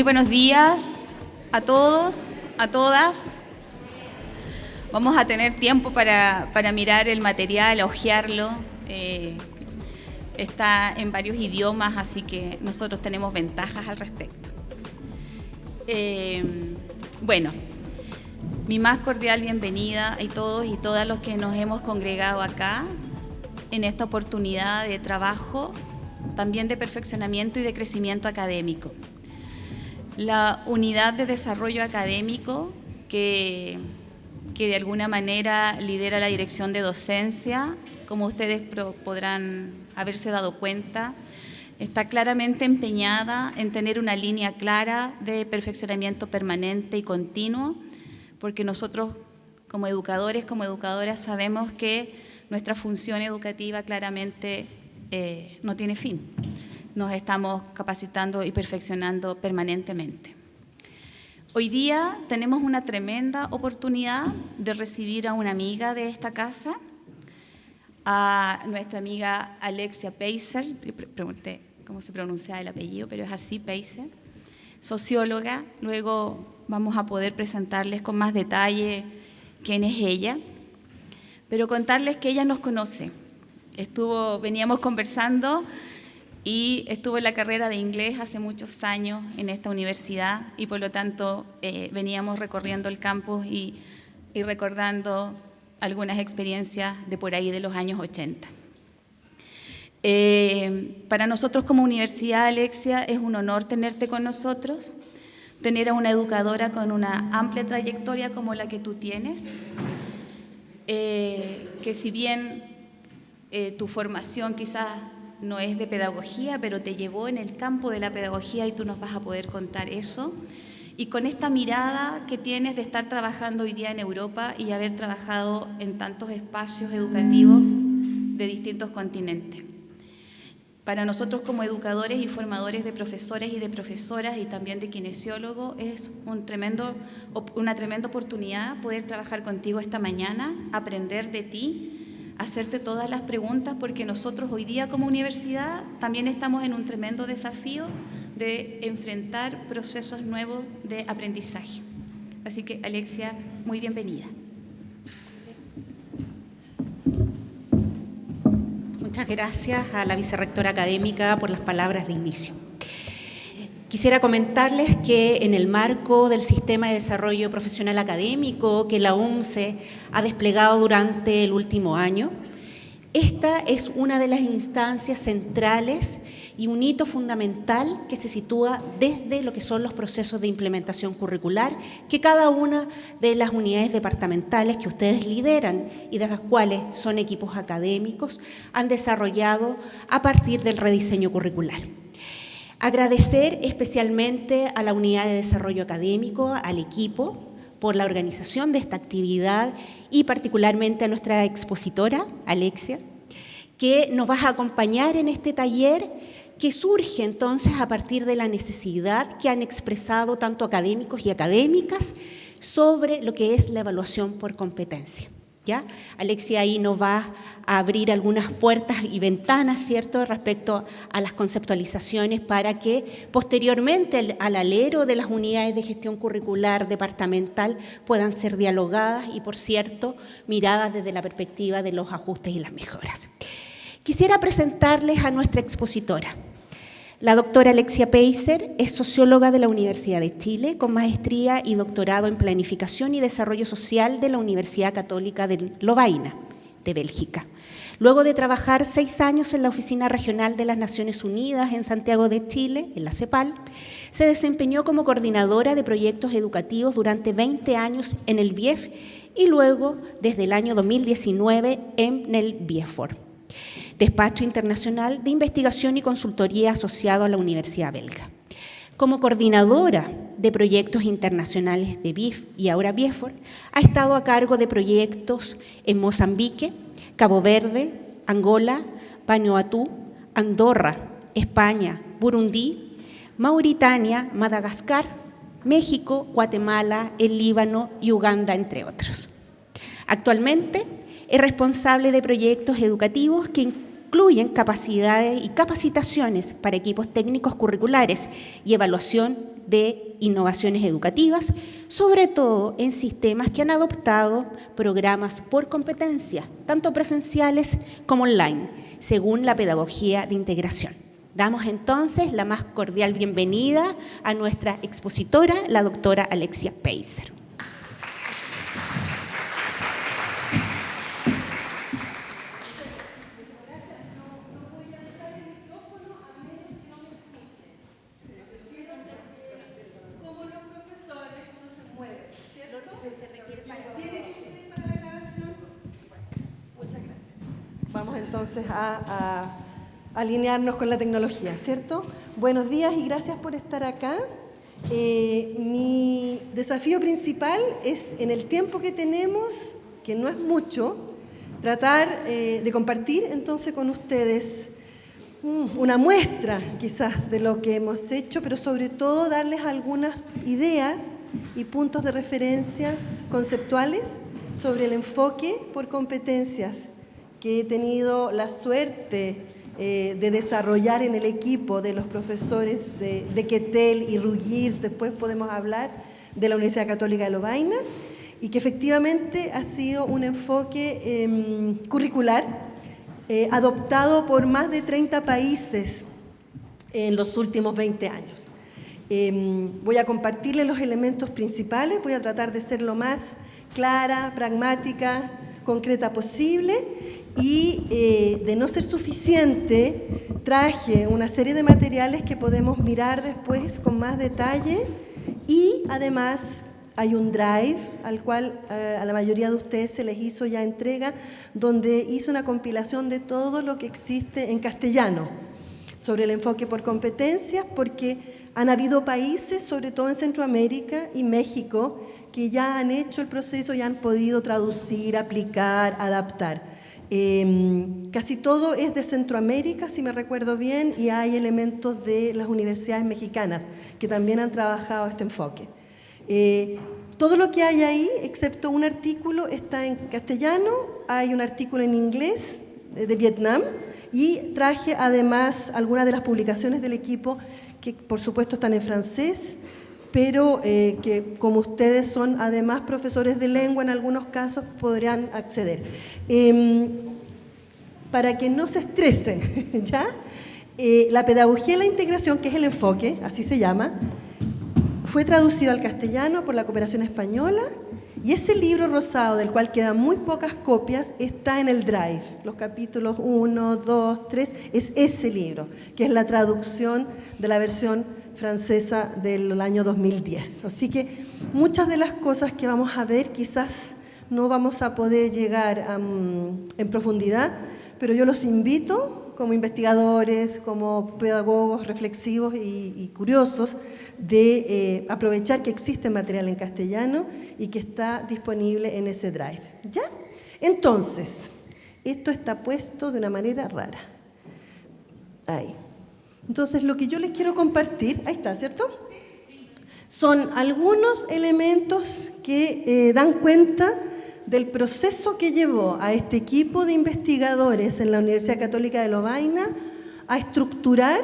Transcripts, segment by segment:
Muy buenos días a todos, a todas. Vamos a tener tiempo para mirar el material, a hojearlo. Está en varios idiomas, así que nosotros tenemos ventajas al respecto. Bueno, mi más cordial bienvenida a todos y todas los que nos hemos congregado acá en esta oportunidad de trabajo, también de perfeccionamiento y de crecimiento académico. La unidad de desarrollo académico que de alguna manera lidera la dirección de docencia, como ustedes podrán haberse dado cuenta, está claramente empeñada en tener una línea clara de perfeccionamiento permanente y continuo, porque nosotros como educadores, como educadoras sabemos que nuestra función educativa claramente no tiene fin. Nos estamos capacitando y perfeccionando permanentemente. Hoy día tenemos una tremenda oportunidad de recibir a una amiga de esta casa, a nuestra amiga Alexia Peiser. Pregunté cómo se pronuncia el apellido, pero es así, Peiser, socióloga. Luego vamos a poder presentarles con más detalle quién es ella, pero contarles que ella nos conoce. Veníamos conversando y estuvo en la carrera de inglés hace muchos años en esta universidad y por lo tanto veníamos recorriendo el campus y recordando algunas experiencias de por ahí de los años 80. Para nosotros como universidad, Alexia, es un honor tenerte con nosotros, tener a una educadora con una amplia trayectoria como la que tú tienes, que si bien tu formación quizás no es de pedagogía, pero te llevó en el campo de la pedagogía y tú nos vas a poder contar eso. Y con esta mirada que tienes de estar trabajando hoy día en Europa y haber trabajado en tantos espacios educativos de distintos continentes. Para nosotros como educadores y formadores de profesores y de profesoras y también de kinesiólogos es una tremenda oportunidad poder trabajar contigo esta mañana, aprender de ti, hacerte todas las preguntas, porque nosotros hoy día como universidad también estamos en un tremendo desafío de enfrentar procesos nuevos de aprendizaje. Así que, Alexia, muy bienvenida. Muchas gracias a la vicerrectora académica por las palabras de inicio. Quisiera comentarles que en el marco del Sistema de Desarrollo Profesional Académico que la UMCE ha desplegado durante el último año, esta es una de las instancias centrales y un hito fundamental que se sitúa desde lo que son los procesos de implementación curricular que cada una de las unidades departamentales que ustedes lideran y de las cuales son equipos académicos han desarrollado a partir del rediseño curricular. Agradecer especialmente a la Unidad de Desarrollo Académico, al equipo, por la organización de esta actividad y particularmente a nuestra expositora, Alexia, que nos va a acompañar en este taller que surge entonces a partir de la necesidad que han expresado tanto académicos y académicas sobre lo que es la evaluación por competencia. ¿Ya? Alexia ahí nos va a abrir algunas puertas y ventanas, ¿cierto?, respecto a las conceptualizaciones para que posteriormente al alero de las unidades de gestión curricular departamental puedan ser dialogadas y, por cierto, miradas desde la perspectiva de los ajustes y las mejoras. Quisiera presentarles a nuestra expositora. La doctora Alexia Peiser es socióloga de la Universidad de Chile, con maestría y doctorado en Planificación y Desarrollo Social de la Universidad Católica de Lovaina, de Bélgica. Luego de trabajar 6 años en la Oficina Regional de las Naciones Unidas en Santiago de Chile, en la CEPAL, se desempeñó como coordinadora de proyectos educativos durante 20 años en el BIEF y luego, desde el año 2019, en el BIEFOR. Despacho Internacional de Investigación y Consultoría asociado a la Universidad Belga. Como coordinadora de proyectos internacionales de BIF y ahora BIEFOR, ha estado a cargo de proyectos en Mozambique, Cabo Verde, Angola, Vanuatu, Andorra, España, Burundi, Mauritania, Madagascar, México, Guatemala, el Líbano y Uganda, entre otros. Actualmente es responsable de proyectos educativos que incluyen capacidades y capacitaciones para equipos técnicos curriculares y evaluación de innovaciones educativas, sobre todo en sistemas que han adoptado programas por competencia, tanto presenciales como online, según la pedagogía de integración. Damos entonces la más cordial bienvenida a nuestra expositora, la doctora Alexia Peiser. Vamos entonces a alinearnos con la tecnología, ¿cierto? Buenos días y gracias por estar acá. Mi desafío principal es, en el tiempo que tenemos, que no es mucho, tratar de compartir entonces con ustedes una muestra quizás de lo que hemos hecho, pero sobre todo darles algunas ideas y puntos de referencia conceptuales sobre el enfoque por competencias que he tenido la suerte de desarrollar en el equipo de los profesores de Quetel y Ruggiers. Después podemos hablar de la Universidad Católica de Lovaina, y que efectivamente ha sido un enfoque curricular adoptado por más de 30 países en los últimos 20 años. Voy a compartirles los elementos principales, voy a tratar de ser lo más clara, pragmática, concreta posible, y de no ser suficiente, traje una serie de materiales que podemos mirar después con más detalle, y además hay un drive al cual a la mayoría de ustedes se les hizo ya entrega, donde hice una compilación de todo lo que existe en castellano sobre el enfoque por competencias, porque han habido países, sobre todo en Centroamérica y México, que ya han hecho el proceso y han podido traducir, aplicar, adaptar. Casi todo es de Centroamérica, si me recuerdo bien, y hay elementos de las universidades mexicanas que también han trabajado este enfoque. Todo lo que hay ahí, excepto un artículo, está en castellano, hay un artículo en inglés de Vietnam, y traje además algunas de las publicaciones del equipo que por supuesto están en francés, pero que como ustedes son además profesores de lengua en algunos casos podrán acceder. Para que no se estresen, ¿ya? La pedagogía de la integración, que es el enfoque, así se llama, fue traducido al castellano por la Cooperación Española, y ese libro rosado, del cual quedan muy pocas copias, está en el Drive. Los capítulos 1, 2, 3, es ese libro, que es la traducción de la versión francesa del año 2010. Así que muchas de las cosas que vamos a ver quizás no vamos a poder llegar en profundidad, pero yo los invito como investigadores, como pedagogos reflexivos y curiosos, de aprovechar que existe material en castellano y que está disponible en ese drive. ¿Ya? Entonces, esto está puesto de una manera rara. Ahí. Entonces, lo que yo les quiero compartir, ahí está, ¿cierto? Son algunos elementos que dan cuenta del proceso que llevó a este equipo de investigadores en la Universidad Católica de Lovaina a estructurar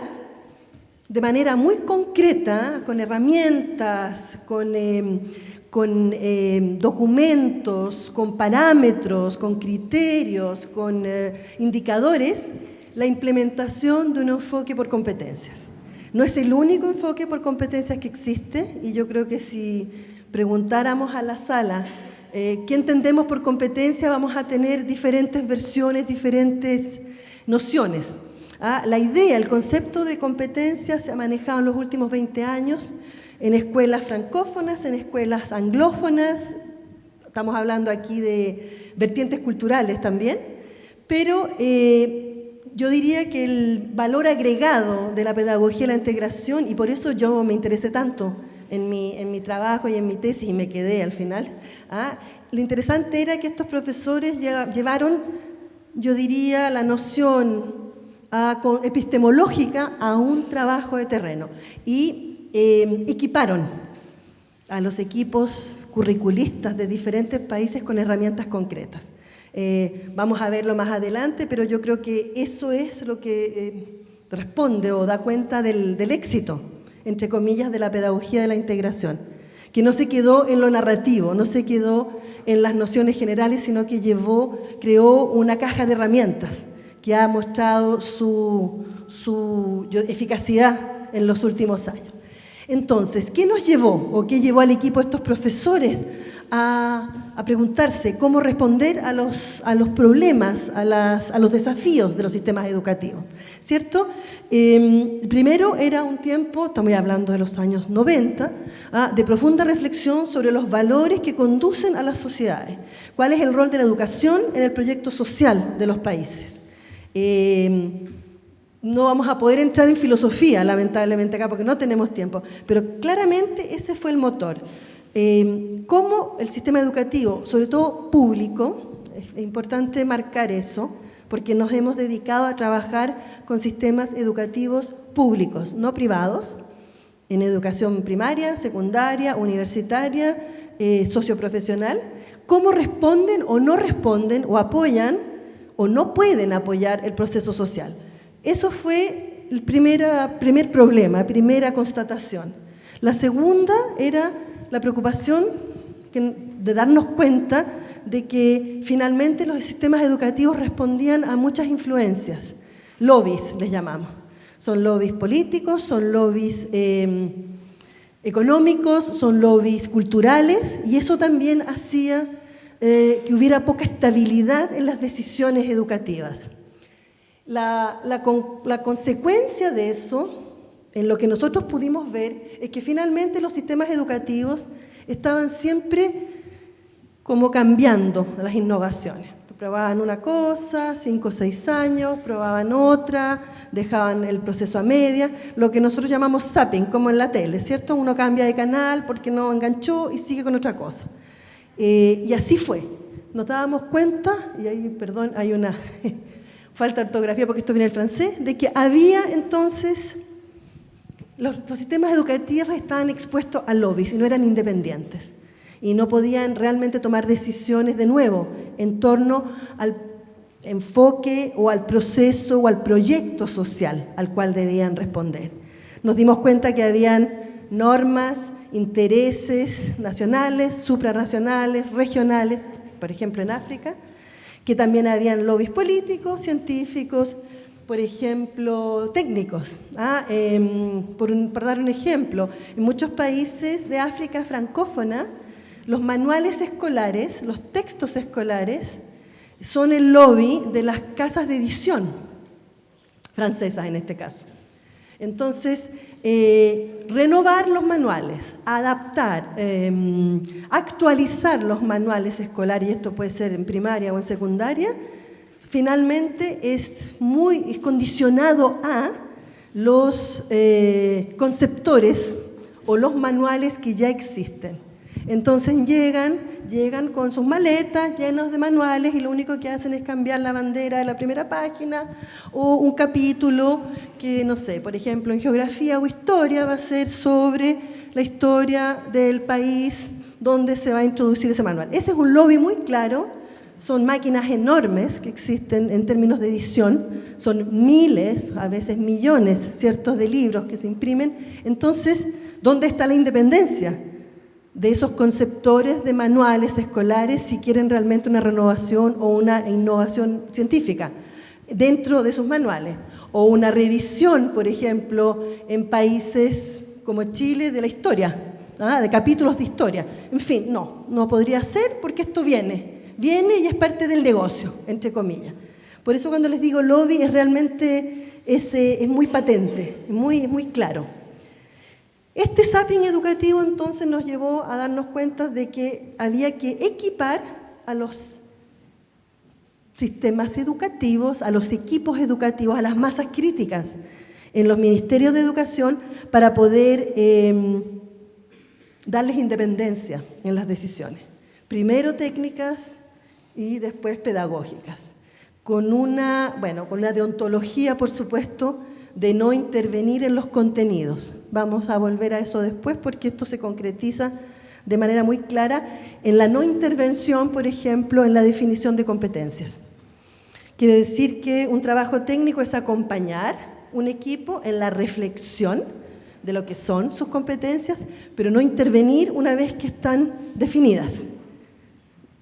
de manera muy concreta, con herramientas, con documentos, con parámetros, con criterios, con indicadores, la implementación de un enfoque por competencias. No es el único enfoque por competencias que existe, y yo creo que si preguntáramos a la sala ¿qué entendemos por competencia?, vamos a tener diferentes versiones, diferentes nociones. La idea, el concepto de competencia se ha manejado en los últimos 20 años en escuelas francófonas, en escuelas anglófonas, estamos hablando aquí de vertientes culturales también, pero yo diría que el valor agregado de la pedagogía de la integración, y por eso yo me interesé tanto en mi trabajo y en mi tesis, y me quedé al final, lo interesante era que estos profesores llevaron, yo diría, la noción epistemológica a un trabajo de terreno, y equiparon a los equipos curriculistas de diferentes países con herramientas concretas. Vamos a verlo más adelante, pero yo creo que eso es lo que responde o da cuenta del éxito, entre comillas, de la pedagogía de la integración, que no se quedó en lo narrativo, no se quedó en las nociones generales, sino que creó una caja de herramientas que ha mostrado su eficacidad en los últimos años. Entonces, ¿qué nos llevó o qué llevó al equipo de estos profesores a preguntarse cómo responder a los problemas, a los desafíos de los sistemas educativos? ¿Cierto? Primero era un tiempo, estamos hablando de los años 90, de profunda reflexión sobre los valores que conducen a las sociedades. ¿Cuál es el rol de la educación en el proyecto social de los países? No vamos a poder entrar en filosofía, lamentablemente acá, porque no tenemos tiempo, pero claramente ese fue el motor. Cómo el sistema educativo, sobre todo público, es importante marcar eso, porque nos hemos dedicado a trabajar con sistemas educativos públicos, no privados, en educación primaria, secundaria, universitaria, socioprofesional. ¿Cómo responden o no responden o apoyan o no pueden apoyar el proceso social? Eso fue el primer problema, primera constatación. La segunda era la preocupación de darnos cuenta de que finalmente los sistemas educativos respondían a muchas influencias, lobbies les llamamos. Son lobbies políticos, son lobbies económicos, son lobbies culturales, y eso también hacía que hubiera poca estabilidad en las decisiones educativas. La consecuencia de eso, en lo que nosotros pudimos ver, es que finalmente los sistemas educativos estaban siempre como cambiando las innovaciones. Probaban una cosa, 5 o 6 años, probaban otra, dejaban el proceso a media, lo que nosotros llamamos zapping, como en la tele, ¿cierto? Uno cambia de canal porque no enganchó y sigue con otra cosa. Y así fue. Nos dábamos cuenta, y ahí, perdón, hay una falta de ortografía porque esto viene del francés, de que había entonces, los sistemas educativos estaban expuestos a lobbies y no eran independientes. Y no podían realmente tomar decisiones de nuevo en torno al enfoque o al proceso o al proyecto social al cual debían responder. Nos dimos cuenta que habían normas, intereses nacionales, supranacionales, regionales, por ejemplo en África, que también habían lobbies políticos, científicos, por ejemplo, técnicos. Por dar un ejemplo, en muchos países de África francófona, los manuales escolares, los textos escolares, son el lobby de las casas de edición, francesas en este caso. Entonces, renovar los manuales, adaptar, actualizar los manuales escolares, y esto puede ser en primaria o en secundaria, finalmente es condicionado a los conceptores o los manuales que ya existen. Entonces llegan con sus maletas llenas de manuales y lo único que hacen es cambiar la bandera de la primera página o un capítulo que, no sé, por ejemplo, en geografía o historia va a ser sobre la historia del país donde se va a introducir ese manual. Ese es un lobby muy claro, son máquinas enormes que existen en términos de edición, son miles, a veces millones, ¿ciertos?, de libros que se imprimen. Entonces, ¿dónde está la independencia de esos conceptores de manuales escolares si quieren realmente una renovación o una innovación científica dentro de sus manuales? O una revisión, por ejemplo, en países como Chile de la historia, de capítulos de historia. En fin, no podría ser porque esto viene y es parte del negocio, entre comillas. Por eso cuando les digo lobby es realmente es muy patente, es muy claro. Este zapping educativo entonces nos llevó a darnos cuenta de que había que equipar a los sistemas educativos, a los equipos educativos, a las masas críticas en los ministerios de educación para poder darles independencia en las decisiones. Primero técnicas y después pedagógicas. Con una deontología, por supuesto, de no intervenir en los contenidos. Vamos a volver a eso después porque esto se concretiza de manera muy clara en la no intervención, por ejemplo, en la definición de competencias. Quiere decir que un trabajo técnico es acompañar un equipo en la reflexión de lo que son sus competencias, pero no intervenir una vez que están definidas.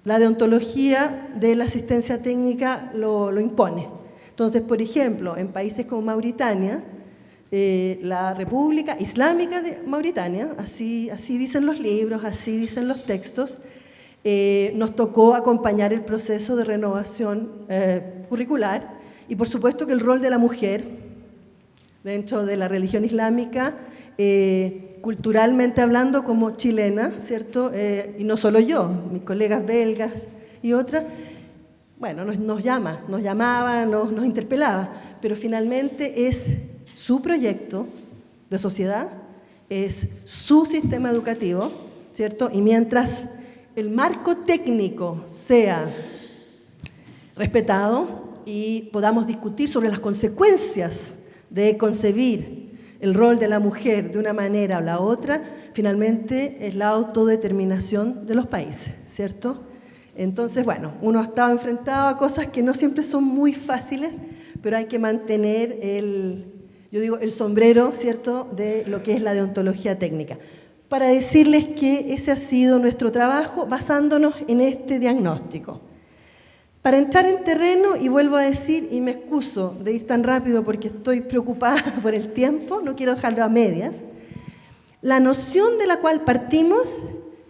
La deontología de la asistencia técnica lo impone. Entonces, por ejemplo, en países como Mauritania, la República Islámica de Mauritania, así dicen los libros, así dicen los textos, nos tocó acompañar el proceso de renovación curricular y por supuesto que el rol de la mujer dentro de la religión islámica, culturalmente hablando como chilena, ¿cierto? Y no solo yo, mis colegas belgas y otras, bueno, nos llamaba, nos interpelaba, pero finalmente es su proyecto de sociedad, es su sistema educativo, ¿cierto? Y mientras el marco técnico sea respetado y podamos discutir sobre las consecuencias de concebir el rol de la mujer de una manera o la otra, finalmente es la autodeterminación de los países, ¿cierto? Entonces, bueno, uno ha estado enfrentado a cosas que no siempre son muy fáciles, pero hay que mantener el sombrero, ¿cierto?, de lo que es la deontología técnica. Para decirles que ese ha sido nuestro trabajo basándonos en este diagnóstico. Para entrar en terreno, y vuelvo a decir, y me excuso de ir tan rápido porque estoy preocupada por el tiempo, no quiero dejarlo a medias, la noción de la cual partimos,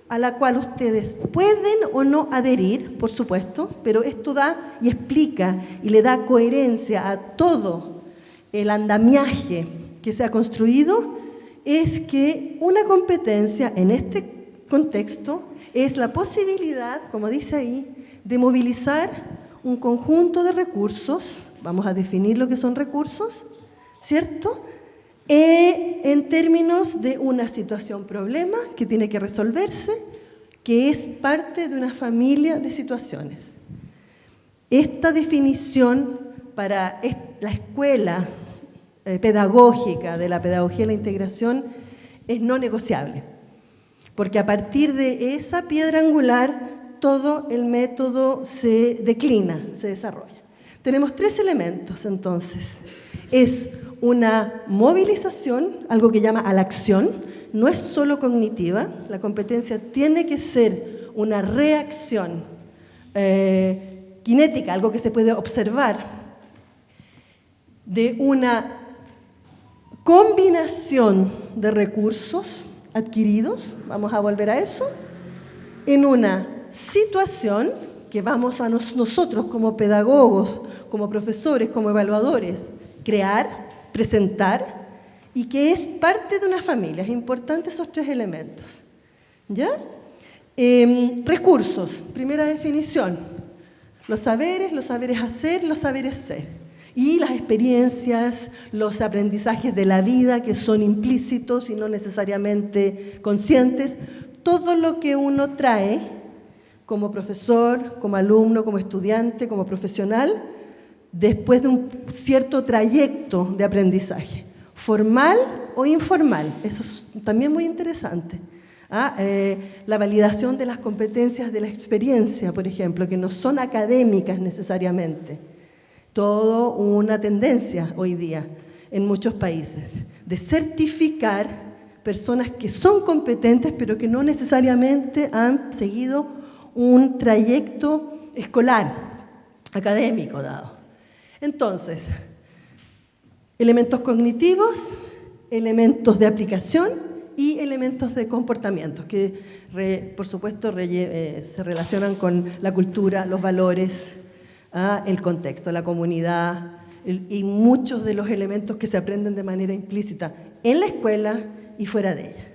a la cual ustedes pueden o no adherir, por supuesto, pero esto da y explica y le da coherencia a todo el andamiaje que se ha construido, es que una competencia en este contexto es la posibilidad, como dice ahí, de movilizar un conjunto de recursos, vamos a definir lo que son recursos, ¿cierto?, en términos de una situación-problema que tiene que resolverse, que es parte de una familia de situaciones. Esta definición para la escuela pedagógica de la pedagogía de la integración es no negociable, porque a partir de esa piedra angular todo el método se declina, se desarrolla. Tenemos 3 elementos entonces. Es una movilización, algo que llama a la acción, no es solo cognitiva, la competencia tiene que ser una reacción cinética, algo que se puede observar, de una combinación de recursos adquiridos, vamos a volver a eso, en una situación que vamos a nosotros como pedagogos, como profesores, como evaluadores, crear, presentar, y que es parte de una familia. Es importante esos 3 elementos. ¿Ya? Recursos, primera definición. Los saberes hacer, los saberes ser. Y las experiencias, los aprendizajes de la vida que son implícitos y no necesariamente conscientes. Todo lo que uno trae como profesor, como alumno, como estudiante, como profesional, después de un cierto trayecto de aprendizaje, formal o informal. Eso es también muy interesante. La validación de las competencias de la experiencia, por ejemplo, que no son académicas necesariamente. Todo una tendencia hoy día en muchos países de certificar personas que son competentes pero que no necesariamente han seguido un trayecto escolar, académico dado. Entonces, elementos cognitivos, elementos de aplicación y elementos de comportamiento que, por supuesto, se relacionan con la cultura, los valores, el contexto, la comunidad y muchos de los elementos que se aprenden de manera implícita en la escuela y fuera de ella.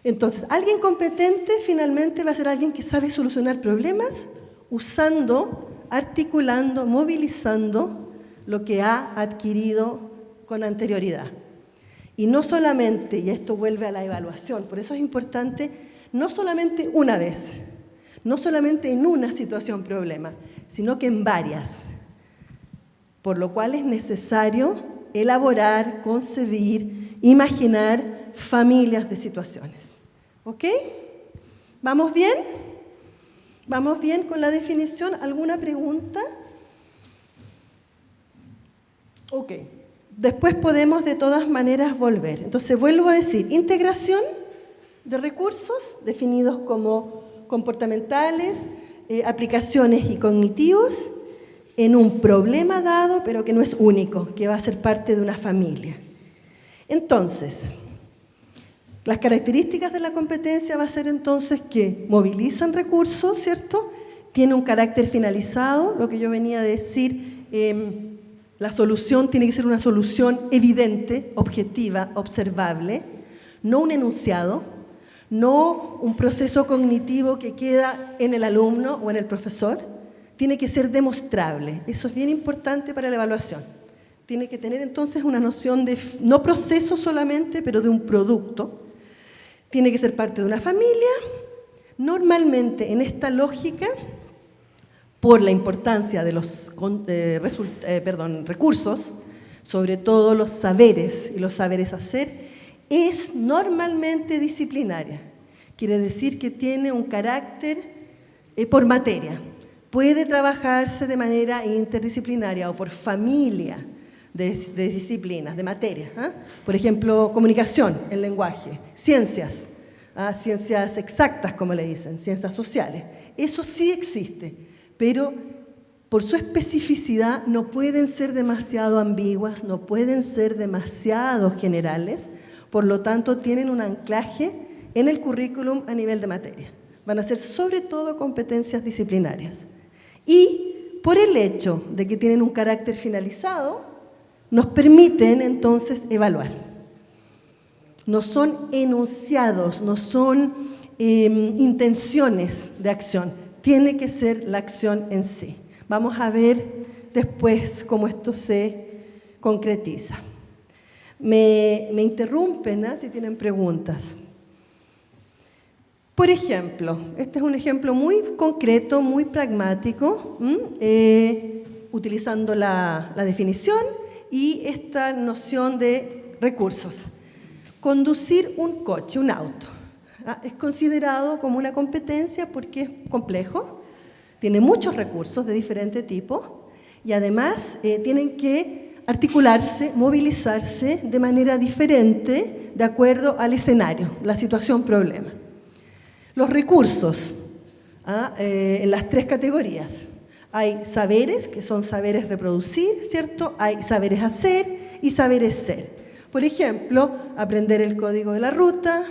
Entonces, alguien competente finalmente va a ser alguien que sabe solucionar problemas usando, articulando, movilizando lo que ha adquirido con anterioridad. Y no solamente, y esto vuelve a la evaluación, por eso es importante, no solamente una vez, no solamente en una situación problema, sino que en varias. Por lo cual es necesario elaborar, concebir, imaginar familias de situaciones. ¿Ok? ¿Vamos bien? ¿Vamos bien con la definición? ¿Alguna pregunta? Ok. Después podemos de todas maneras volver. Entonces vuelvo a decir, integración de recursos definidos como comportamentales, aplicaciones y cognitivos en un problema dado, pero que no es único, que va a ser parte de una familia. Entonces, las características de la competencia va a ser entonces que movilizan recursos, ¿cierto? Tiene un carácter finalizado, lo que yo venía a decir, la solución tiene que ser una solución evidente, objetiva, observable, no un enunciado, no un proceso cognitivo que queda en el alumno o en el profesor, tiene que ser demostrable. Eso es bien importante para la evaluación. Tiene que tener entonces una noción de, no proceso solamente, pero de un producto. Tiene que ser parte de una familia. Normalmente en esta lógica, por la importancia de los recursos, sobre todo los saberes y los saberes hacer, es normalmente disciplinaria. Quiere decir que tiene un carácter por materia. Puede trabajarse de manera interdisciplinaria o por familia de disciplinas, de materias. Por ejemplo, comunicación, el lenguaje, ciencias, ciencias exactas, como le dicen, ciencias sociales. Eso sí existe. Pero por su especificidad no pueden ser demasiado ambiguas, no pueden ser demasiado generales, por lo tanto tienen un anclaje en el currículum a nivel de materia. Van a ser sobre todo competencias disciplinarias. Y por el hecho de que tienen un carácter finalizado, nos permiten entonces evaluar. No son enunciados, no son intenciones de acción. Tiene que ser la acción en sí. Vamos a ver después cómo esto se concretiza. Me interrumpen si tienen preguntas. Por ejemplo, este es un ejemplo muy concreto, muy pragmático, utilizando la definición y esta noción de recursos. Conducir un coche, un auto. Es considerado como una competencia porque es complejo, tiene muchos recursos de diferente tipo y además tienen que articularse, movilizarse de manera diferente de acuerdo al escenario, la situación, problema. Los recursos en las tres categorías. Hay saberes, que son saberes reproducir, ¿cierto? Hay saberes hacer y saberes ser. Por ejemplo, aprender el código de la ruta,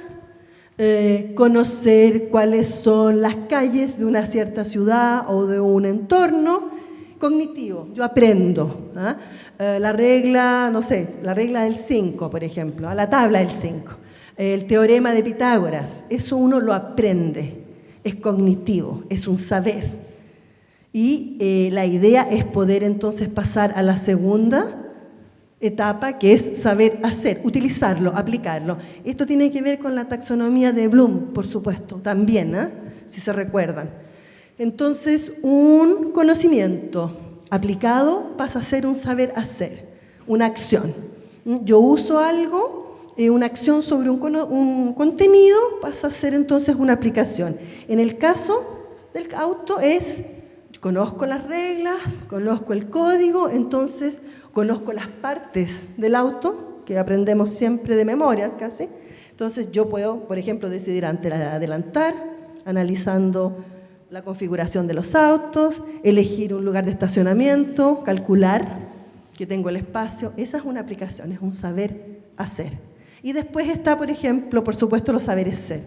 conocer cuáles son las calles de una cierta ciudad o de un entorno. Cognitivo, yo aprendo. La regla, no sé, la regla del 5, por ejemplo, la tabla del 5. El teorema de Pitágoras, eso uno lo aprende, es cognitivo, es un saber. Y la idea es poder entonces pasar a la segunda etapa, que es saber hacer, utilizarlo, aplicarlo. Esto tiene que ver con la taxonomía de Bloom, por supuesto, también, si se recuerdan. Entonces, un conocimiento aplicado pasa a ser un saber hacer, una acción. Yo uso algo, una acción sobre un contenido pasa a ser entonces una aplicación. En el caso del auto es, conozco las reglas, conozco el código, entonces conozco las partes del auto, que aprendemos siempre de memoria casi. Entonces yo puedo, por ejemplo, decidir adelantar, analizando la configuración de los autos, elegir un lugar de estacionamiento, calcular que tengo el espacio. Esa es una aplicación, es un saber hacer. Y después está, por ejemplo, por supuesto, los saberes ser,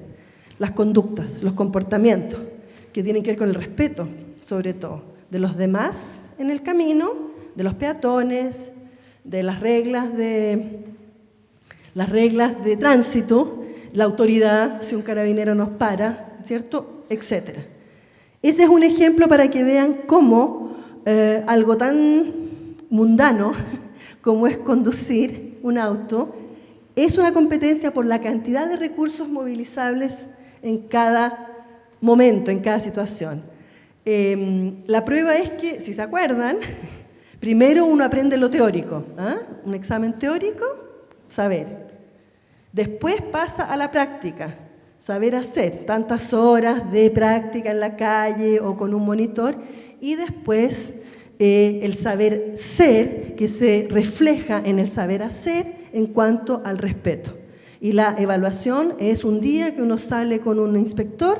las conductas, los comportamientos, que tienen que ver con el respeto, sobre todo, de los demás en el camino, de los peatones, de las reglas de tránsito, la autoridad, si un carabinero nos para, ¿cierto?, etcétera. Ese es un ejemplo para que vean cómo algo tan mundano como es conducir un auto es una competencia por la cantidad de recursos movilizables en cada momento, en cada situación. La prueba es que, si se acuerdan, primero uno aprende lo teórico, un examen teórico, saber. Después pasa a la práctica, saber hacer, tantas horas de práctica en la calle o con un monitor, y después el saber ser, que se refleja en el saber hacer en cuanto al respeto. Y la evaluación es un día que uno sale con un inspector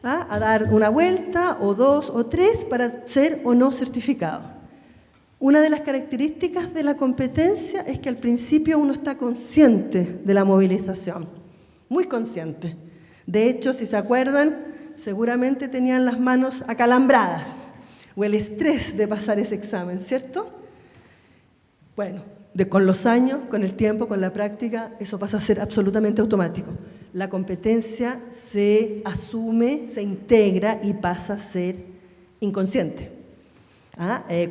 a dar una vuelta, o 2 o 3, para ser o no certificado. Una de las características de la competencia es que al principio uno está consciente de la movilización, muy consciente. De hecho, si se acuerdan, seguramente tenían las manos acalambradas, o el estrés de pasar ese examen, ¿cierto? Bueno, con los años, con el tiempo, con la práctica, eso pasa a ser absolutamente automático. La competencia se asume, se integra y pasa a ser inconsciente.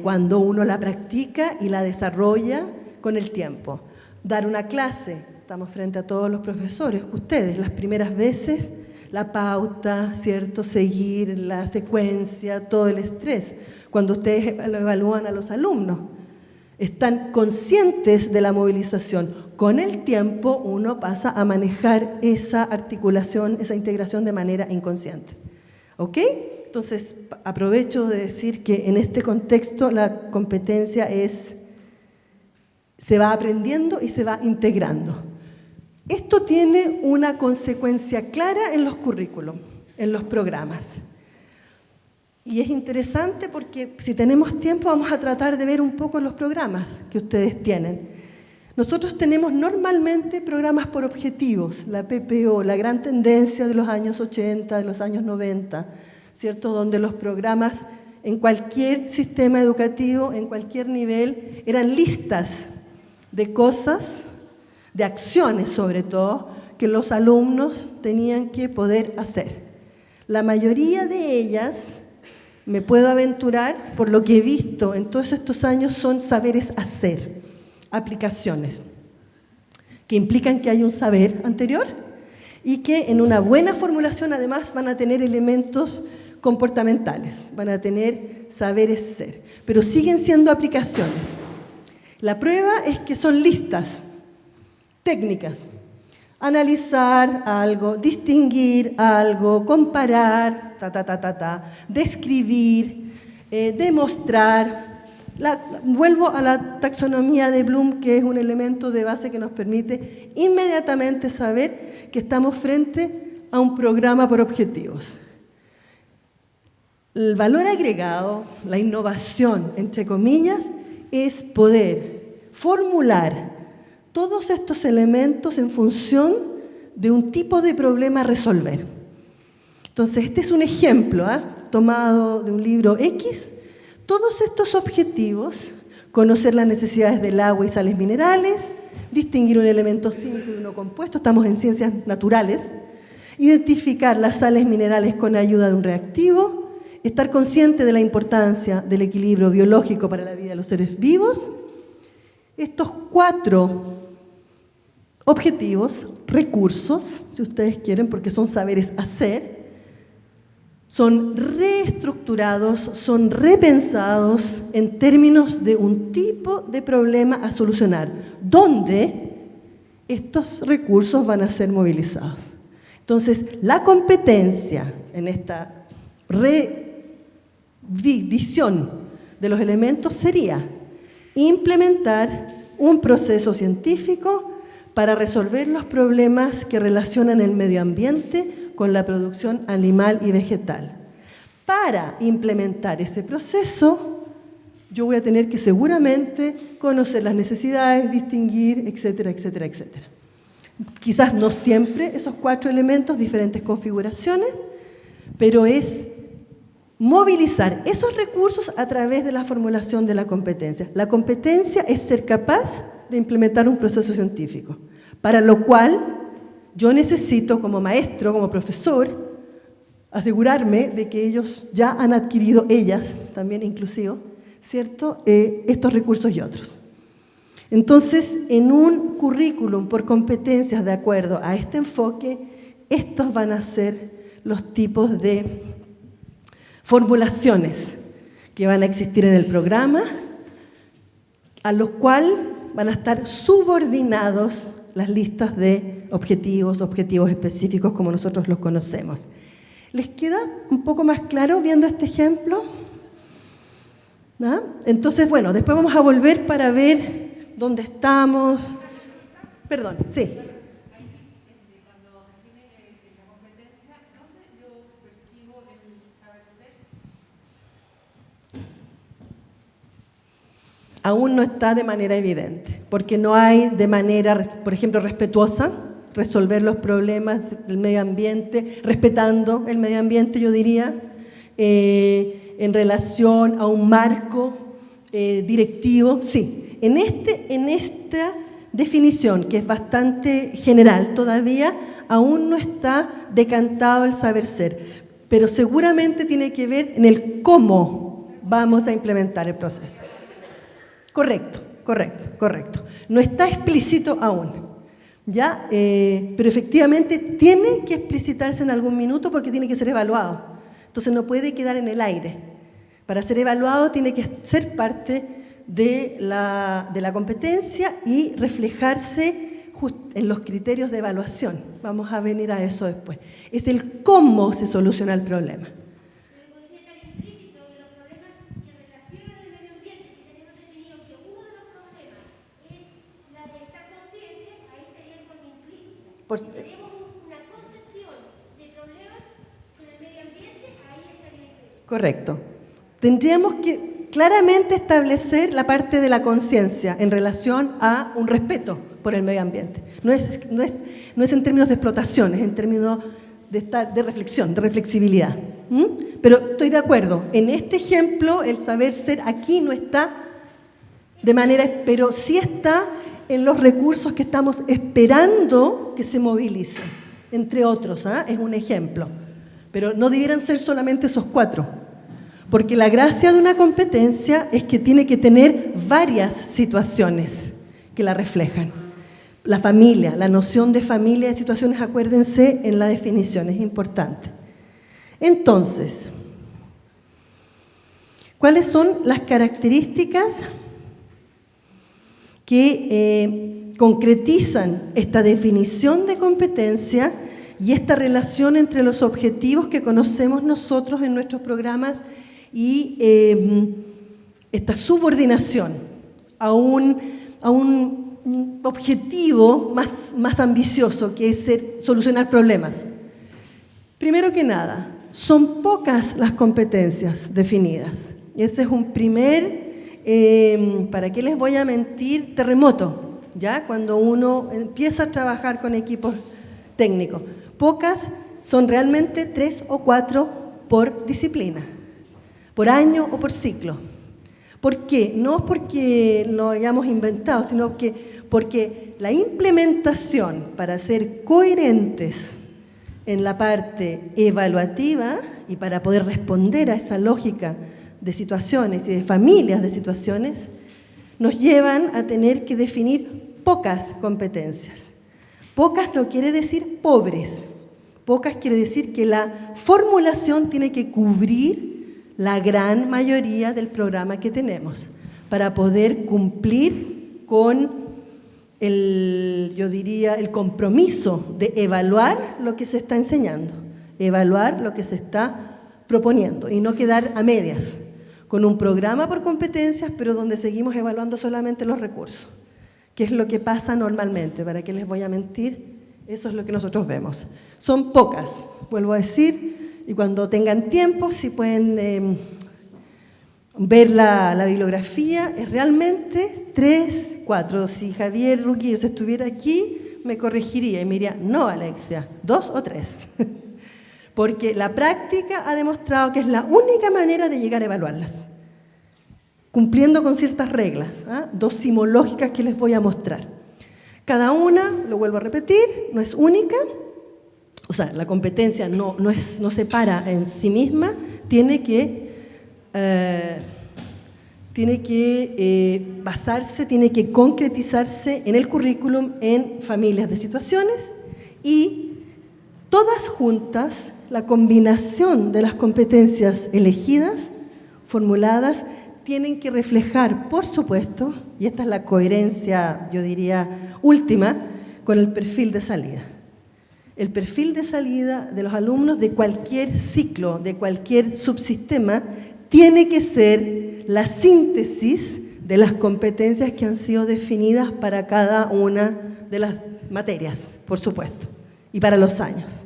Cuando uno la practica y la desarrolla con el tiempo. Dar una clase, estamos frente a todos los profesores, ustedes, las primeras veces, la pauta, ¿cierto? Seguir la secuencia, todo el estrés. Cuando ustedes lo evalúan a los alumnos, están conscientes de la movilización. Con el tiempo uno pasa a manejar esa articulación, esa integración de manera inconsciente. ¿Ok? Entonces, aprovecho de decir que en este contexto la competencia se va aprendiendo y se va integrando. Esto tiene una consecuencia clara en los currículums, en los programas. Y es interesante porque si tenemos tiempo vamos a tratar de ver un poco los programas que ustedes tienen. Nosotros tenemos normalmente programas por objetivos, la PPO, la gran tendencia de los años 80, de los años 90, ¿cierto? Donde los programas en cualquier sistema educativo, en cualquier nivel, eran listas de cosas, de acciones sobre todo, que los alumnos tenían que poder hacer. La mayoría de ellas, me puedo aventurar, por lo que he visto en todos estos años, son saberes hacer, aplicaciones, que implican que hay un saber anterior y que en una buena formulación además van a tener elementos comportamentales, van a tener saberes ser, pero siguen siendo aplicaciones. La prueba es que son listas técnicas. Analizar algo, distinguir algo, comparar, describir, demostrar. Vuelvo a la taxonomía de Bloom, que es un elemento de base que nos permite inmediatamente saber que estamos frente a un programa por objetivos. El valor agregado, la innovación, entre comillas, es poder formular todos estos elementos en función de un tipo de problema a resolver. Entonces, este es un ejemplo, tomado de un libro X. Todos estos objetivos, conocer las necesidades del agua y sales minerales, distinguir un elemento simple y uno compuesto, estamos en ciencias naturales, identificar las sales minerales con ayuda de un reactivo, estar consciente de la importancia del equilibrio biológico para la vida de los seres vivos. Estos 4 objetivos, recursos, si ustedes quieren, porque son saberes hacer, son reestructurados, son repensados en términos de un tipo de problema a solucionar, donde estos recursos van a ser movilizados. Entonces, la competencia en esta revisión de los elementos sería implementar un proceso científico para resolver los problemas que relacionan el medio ambiente con la producción animal y vegetal. Para implementar ese proceso, yo voy a tener que seguramente conocer las necesidades, distinguir, etcétera, etcétera, etcétera. Quizás no siempre esos 4 elementos, diferentes configuraciones, pero es movilizar esos recursos a través de la formulación de la competencia. La competencia es ser capaz de implementar un proceso científico, para lo cual yo necesito, como maestro, como profesor, asegurarme de que ellos ya han adquirido, ellas también inclusive, ¿cierto?, estos recursos y otros. Entonces, en un currículum por competencias de acuerdo a este enfoque, estos van a ser los tipos de formulaciones que van a existir en el programa, a los cuales van a estar subordinados las listas de objetivos específicos como nosotros los conocemos. ¿Les queda un poco más claro viendo este ejemplo? ¿No? Entonces, bueno, después vamos a volver para ver dónde estamos. Perdón, sí. Aún no está de manera evidente, porque no hay de manera, por ejemplo, respetuosa, resolver los problemas del medio ambiente, respetando el medio ambiente, yo diría, en relación a un marco directivo. Sí, en esta definición, que es bastante general todavía, aún no está decantado el saber ser, pero seguramente tiene que ver en el cómo vamos a implementar el proceso. Correcto. No está explícito aún, ¿ya? Pero efectivamente tiene que explicitarse en algún minuto porque tiene que ser evaluado. Entonces no puede quedar en el aire. Para ser evaluado tiene que ser parte de la competencia y reflejarse en los criterios de evaluación. Vamos a venir a eso después. Es el cómo se soluciona el problema. Tenemos una concepción de problemas con el medio ambiente, ahí estaría incluido. Correcto. Tendríamos que claramente establecer la parte de la conciencia en relación a un respeto por el medio ambiente. No es en términos de explotación, es en términos de reflexión, de reflexibilidad. Pero estoy de acuerdo, en este ejemplo el saber ser aquí no está de manera, pero sí está en los recursos que estamos esperando que se movilicen, entre otros, es un ejemplo. Pero no debieran ser solamente esos 4, porque la gracia de una competencia es que tiene que tener varias situaciones que la reflejan. La familia, la noción de familia de situaciones, acuérdense en la definición, es importante. Entonces, ¿cuáles son las características que concretizan esta definición de competencia y esta relación entre los objetivos que conocemos nosotros en nuestros programas y esta subordinación a un objetivo más ambicioso, que es solucionar problemas? Primero que nada, son pocas las competencias definidas. Y ese es un primer... ¿para qué les voy a mentir? Terremoto, ¿ya? Cuando uno empieza a trabajar con equipos técnicos. Pocas son realmente 3 o 4 por disciplina, por año o por ciclo. ¿Por qué? No porque lo hayamos inventado, sino porque la implementación para ser coherentes en la parte evaluativa y para poder responder a esa lógica de situaciones y de familias de situaciones, nos llevan a tener que definir pocas competencias. Pocas no quiere decir pobres. Pocas quiere decir que la formulación tiene que cubrir la gran mayoría del programa que tenemos para poder cumplir con yo diría, el compromiso de evaluar lo que se está enseñando, evaluar lo que se está proponiendo y no quedar a medias, con un programa por competencias, pero donde seguimos evaluando solamente los recursos, que es lo que pasa normalmente. ¿Para qué les voy a mentir? Eso es lo que nosotros vemos. Son pocas, vuelvo a decir, y cuando tengan tiempo, si pueden ver la bibliografía, es realmente 3, 4. Si Javier Ruquillos estuviera aquí, me corregiría y me diría, no, Alexia, 2 o 3. Porque la práctica ha demostrado que es la única manera de llegar a evaluarlas, cumpliendo con ciertas reglas, dosimológicas que les voy a mostrar. Cada una, lo vuelvo a repetir, no es única, o sea, la competencia no se para en sí misma, tiene que basarse, tiene que concretizarse en el currículum en familias de situaciones y todas juntas. La combinación de las competencias elegidas, formuladas, tienen que reflejar, por supuesto, y esta es la coherencia, yo diría, última, con el perfil de salida. El perfil de salida de los alumnos de cualquier ciclo, de cualquier subsistema, tiene que ser la síntesis de las competencias que han sido definidas para cada una de las materias, por supuesto, y para los años.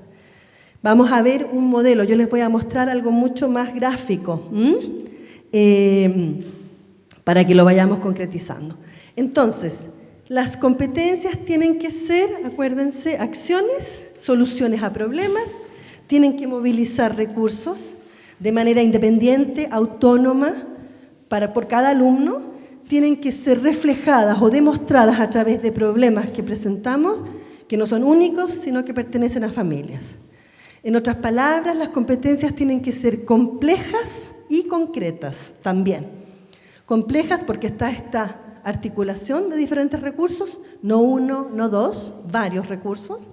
Vamos a ver un modelo, yo les voy a mostrar algo mucho más gráfico, para que lo vayamos concretizando. Entonces, las competencias tienen que ser, acuérdense, acciones, soluciones a problemas, tienen que movilizar recursos de manera independiente, autónoma, por cada alumno, tienen que ser reflejadas o demostradas a través de problemas que presentamos, que no son únicos, sino que pertenecen a familias. En otras palabras, las competencias tienen que ser complejas y concretas también. Complejas porque está esta articulación de diferentes recursos, no uno, no dos, varios recursos.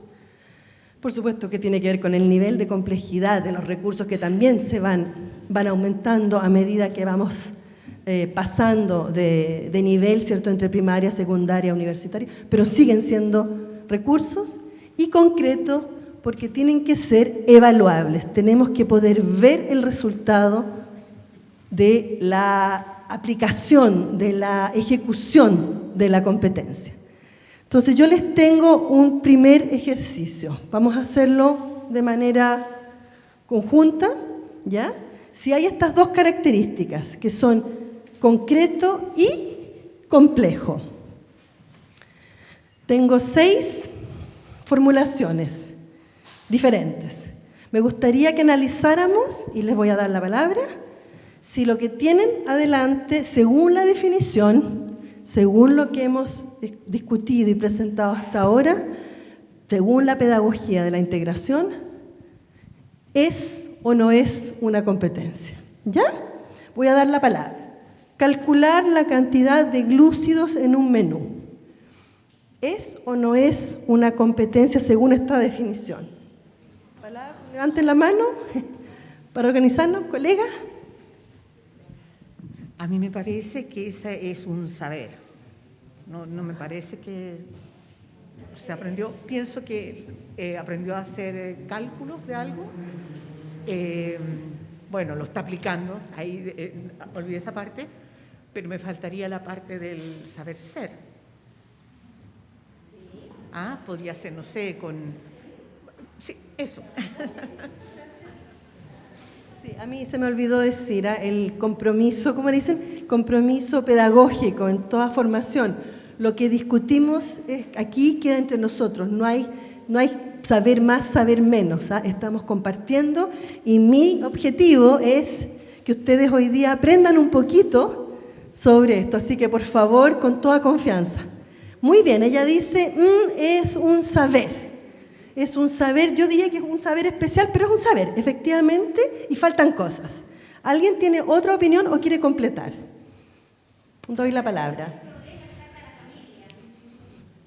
Por supuesto que tiene que ver con el nivel de complejidad de los recursos que también se van aumentando a medida que vamos pasando de nivel, ¿cierto?, entre primaria, secundaria, universitaria, pero siguen siendo recursos, y concreto porque tienen que ser evaluables. Tenemos que poder ver el resultado de la aplicación, de la ejecución de la competencia. Entonces yo les tengo un primer ejercicio. Vamos a hacerlo de manera conjunta, ¿ya? Si hay estas dos características, que son concreto y complejo. Tengo 6 formulaciones diferentes. Me gustaría que analizáramos, y les voy a dar la palabra, si lo que tienen adelante, según la definición, según lo que hemos discutido y presentado hasta ahora, según la pedagogía de la integración, ¿es o no es una competencia? ¿Ya? Voy a dar la palabra. Calcular la cantidad de glúcidos en un menú. ¿Es o no es una competencia según esta definición? Levanten la mano para organizarnos, colega. A mí me parece que ese es un saber. No me parece que se aprendió. Pienso que aprendió a hacer cálculos de algo. Bueno, lo está aplicando. Ahí olvidé esa parte, pero me faltaría la parte del saber ser. Podría ser, no sé, con... Sí, eso. Sí, a mí se me olvidó decir el compromiso, ¿cómo le dicen? Compromiso pedagógico en toda formación. Lo que discutimos aquí queda entre nosotros, no hay saber más, saber menos. Estamos compartiendo y mi objetivo es que ustedes hoy día aprendan un poquito sobre esto, así que por favor, con toda confianza. Muy bien, ella dice, es un saber. Es un saber, yo diría que es un saber especial, pero es un saber, efectivamente, y faltan cosas. ¿Alguien tiene otra opinión o quiere completar? Doy la palabra.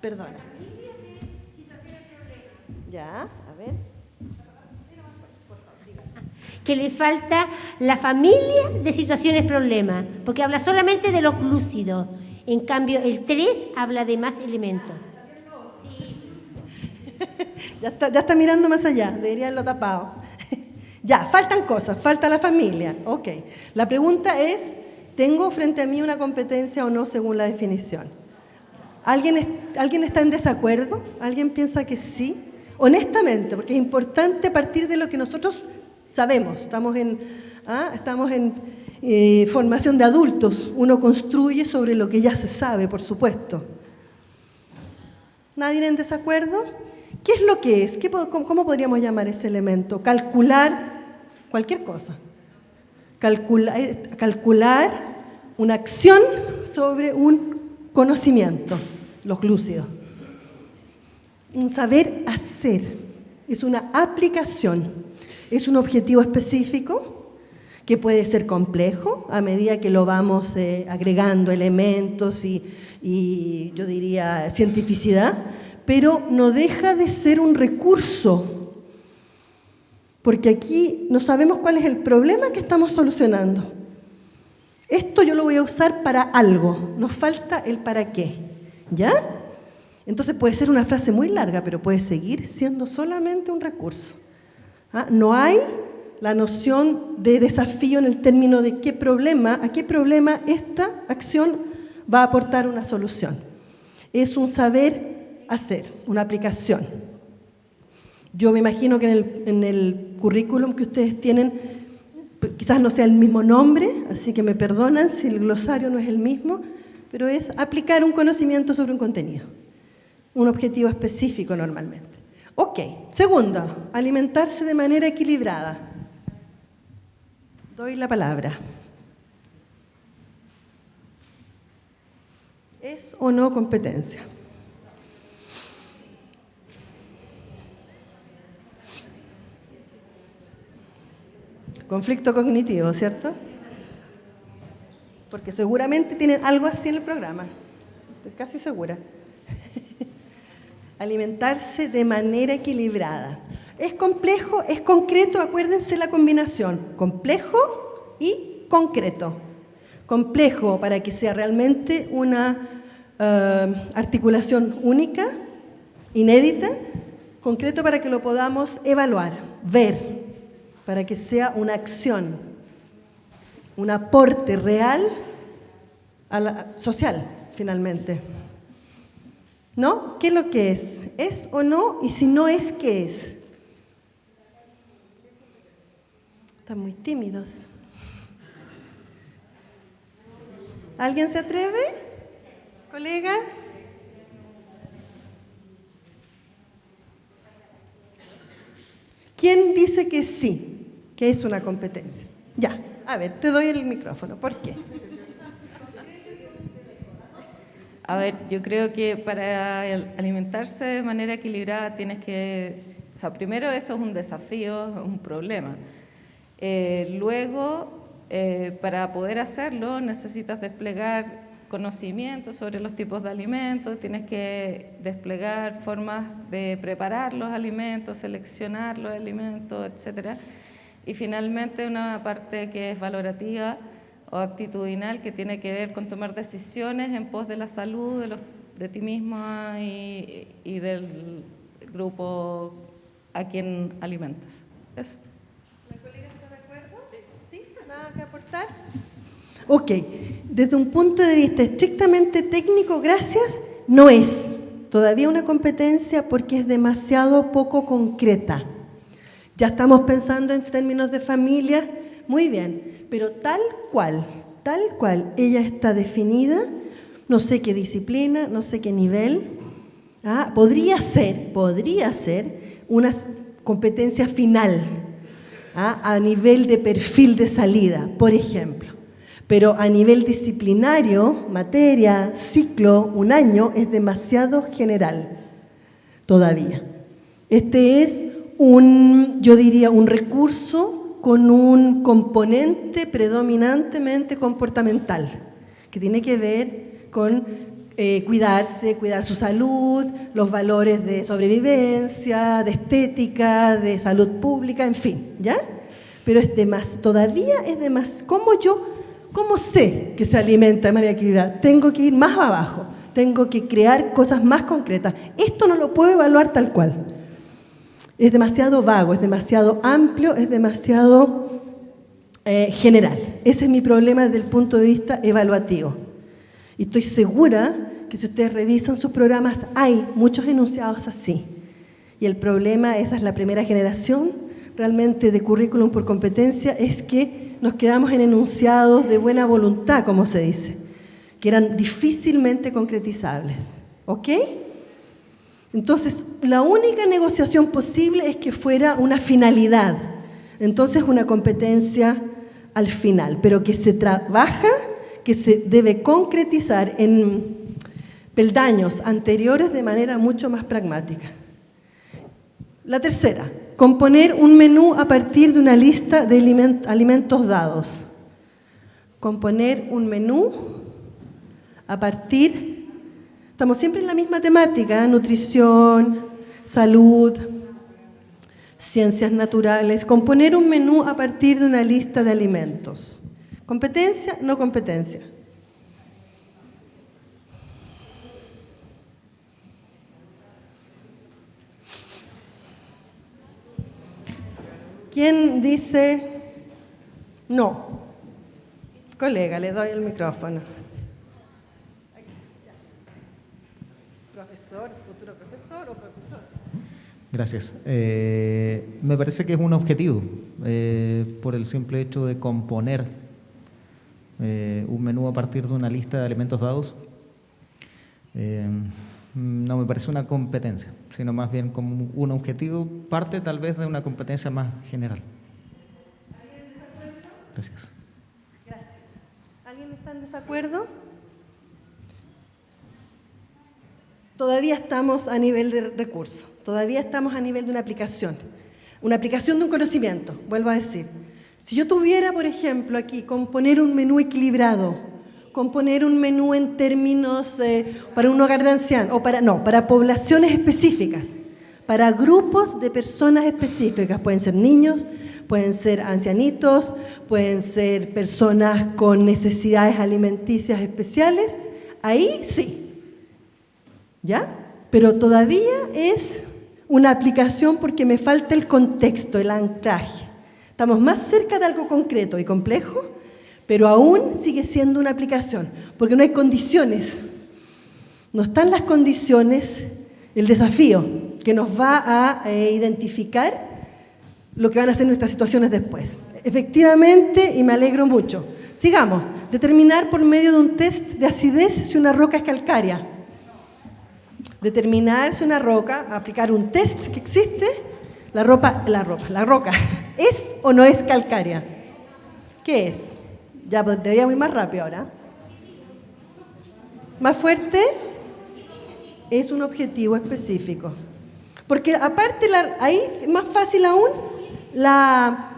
Perdona. Ya, a ver. Que le falta la familia de situaciones problemas, porque habla solamente de los glúcidos. En cambio, el 3 habla de más elementos. Ya está mirando más allá, debería haberlo tapado. Ya, faltan cosas, falta la familia. Ok. La pregunta es, ¿tengo frente a mí una competencia o no según la definición? ¿Alguien está en desacuerdo? ¿Alguien piensa que sí? Honestamente, porque es importante partir de lo que nosotros sabemos. Estamos en formación de adultos. Uno construye sobre lo que ya se sabe, por supuesto. ¿Nadie en desacuerdo? ¿Qué es lo que es? ¿Cómo podríamos llamar ese elemento? Calcular cualquier cosa. Calcular una acción sobre un conocimiento, los glúcidos. Un saber hacer, es una aplicación, es un objetivo específico que puede ser complejo a medida que lo vamos agregando elementos y yo diría cientificidad, pero no deja de ser un recurso, porque aquí no sabemos cuál es el problema que estamos solucionando. Esto yo lo voy a usar para algo, nos falta el para qué, ¿ya? Entonces puede ser una frase muy larga, pero puede seguir siendo solamente un recurso. No hay la noción de desafío en el término de a qué problema esta acción va a aportar una solución. Es un saber hacer, una aplicación. Yo me imagino que en el currículum que ustedes tienen, quizás no sea el mismo nombre, así que me perdonan si el glosario no es el mismo, pero es aplicar un conocimiento sobre un contenido, un objetivo específico normalmente. Ok, segundo, alimentarse de manera equilibrada. Doy la palabra. ¿Es o no competencia? Conflicto cognitivo, ¿cierto? Porque seguramente tienen algo así en el programa. Estoy casi segura. Alimentarse de manera equilibrada. Es complejo, es concreto, acuérdense la combinación. Complejo y concreto. Complejo para que sea realmente una articulación única, inédita. Concreto para que lo podamos evaluar, ver, para que sea una acción, un aporte real social, finalmente. ¿No? ¿Qué es lo que es? ¿Es o no? Y si no es, ¿qué es? Están muy tímidos. ¿Alguien se atreve? ¿Colega? ¿Quién dice que sí, que es una competencia? Ya, a ver, te doy el micrófono. ¿Por qué? A ver, yo creo que para alimentarse de manera equilibrada tienes que... O sea, primero eso es un desafío, es un problema. Luego, para poder hacerlo, necesitas desplegar conocimiento sobre los tipos de alimentos, tienes que desplegar formas de preparar los alimentos, seleccionar los alimentos, etc. Y finalmente una parte que es valorativa o actitudinal, que tiene que ver con tomar decisiones en pos de la salud de ti misma y del grupo a quien alimentas. Eso. ¿La colega está de acuerdo? ¿Sí? ¿Nada que aportar? Ok, desde un punto de vista estrictamente técnico, gracias, no es todavía una competencia porque es demasiado poco concreta. Ya estamos pensando en términos de familia, muy bien, pero tal cual ella está definida, no sé qué disciplina, no sé qué nivel, podría ser una competencia final, a nivel de perfil de salida, por ejemplo. Pero a nivel disciplinario, materia, ciclo, un año, es demasiado general todavía. Este es yo diría, un recurso con un componente predominantemente comportamental, que tiene que ver con cuidarse, cuidar su salud, los valores de sobrevivencia, de estética, de salud pública, en fin, ¿ya? Pero todavía es de más. ¿Cómo sé que se alimenta de manera equilibrada? Tengo que ir más abajo, tengo que crear cosas más concretas. Esto no lo puedo evaluar tal cual. Es demasiado vago, es demasiado amplio, es demasiado general. Ese es mi problema desde el punto de vista evaluativo. Y estoy segura que si ustedes revisan sus programas, hay muchos enunciados así. Y el problema, esa es la primera generación realmente de currículum por competencia, es que nos quedamos en enunciados de buena voluntad, como se dice, que eran difícilmente concretizables. ¿Ok? Entonces, la única negociación posible es que fuera una finalidad. Entonces, una competencia al final, pero que se trabaja, que se debe concretizar en peldaños anteriores de manera mucho más pragmática. La tercera, componer un menú a partir de una lista de alimentos dados. Componer un menú a partir... Estamos siempre en la misma temática, nutrición, salud, ciencias naturales. Componer un menú a partir de una lista de alimentos. ¿Competencia? No competencia. ¿Quién dice no? Colega, le doy el micrófono. Profesor, futuro profesor o profesor. Gracias. Me parece que es un objetivo, por el simple hecho de componer un menú a partir de una lista de alimentos dados. No me parece una competencia, sino más bien como un objetivo, parte tal vez de una competencia más general. Gracias. Gracias. ¿Alguien está en desacuerdo? Todavía estamos a nivel de recurso, todavía estamos a nivel de una aplicación de un conocimiento, vuelvo a decir. Si yo tuviera, por ejemplo, aquí, componer un menú equilibrado, componer un menú en términos para un hogar de ancianos, o para poblaciones específicas, para grupos de personas específicas, pueden ser niños, pueden ser ancianitos, pueden ser personas con necesidades alimenticias especiales, ahí sí. ¿Ya? Pero todavía es una aplicación porque me falta el contexto, el anclaje. Estamos más cerca de algo concreto y complejo, pero aún sigue siendo una aplicación, porque no hay condiciones. No están las condiciones, el desafío que nos va a identificar lo que van a ser nuestras situaciones después. Efectivamente, y me alegro mucho. Sigamos. Determinar por medio de un test de acidez si una roca es calcárea. Determinar si una roca, aplicar un test que existe, la roca, ¿es o no es calcárea? ¿Qué es? Ya deberíamos ir más rápido ahora. Más fuerte, es un objetivo específico. Porque aparte, ahí más fácil aún, la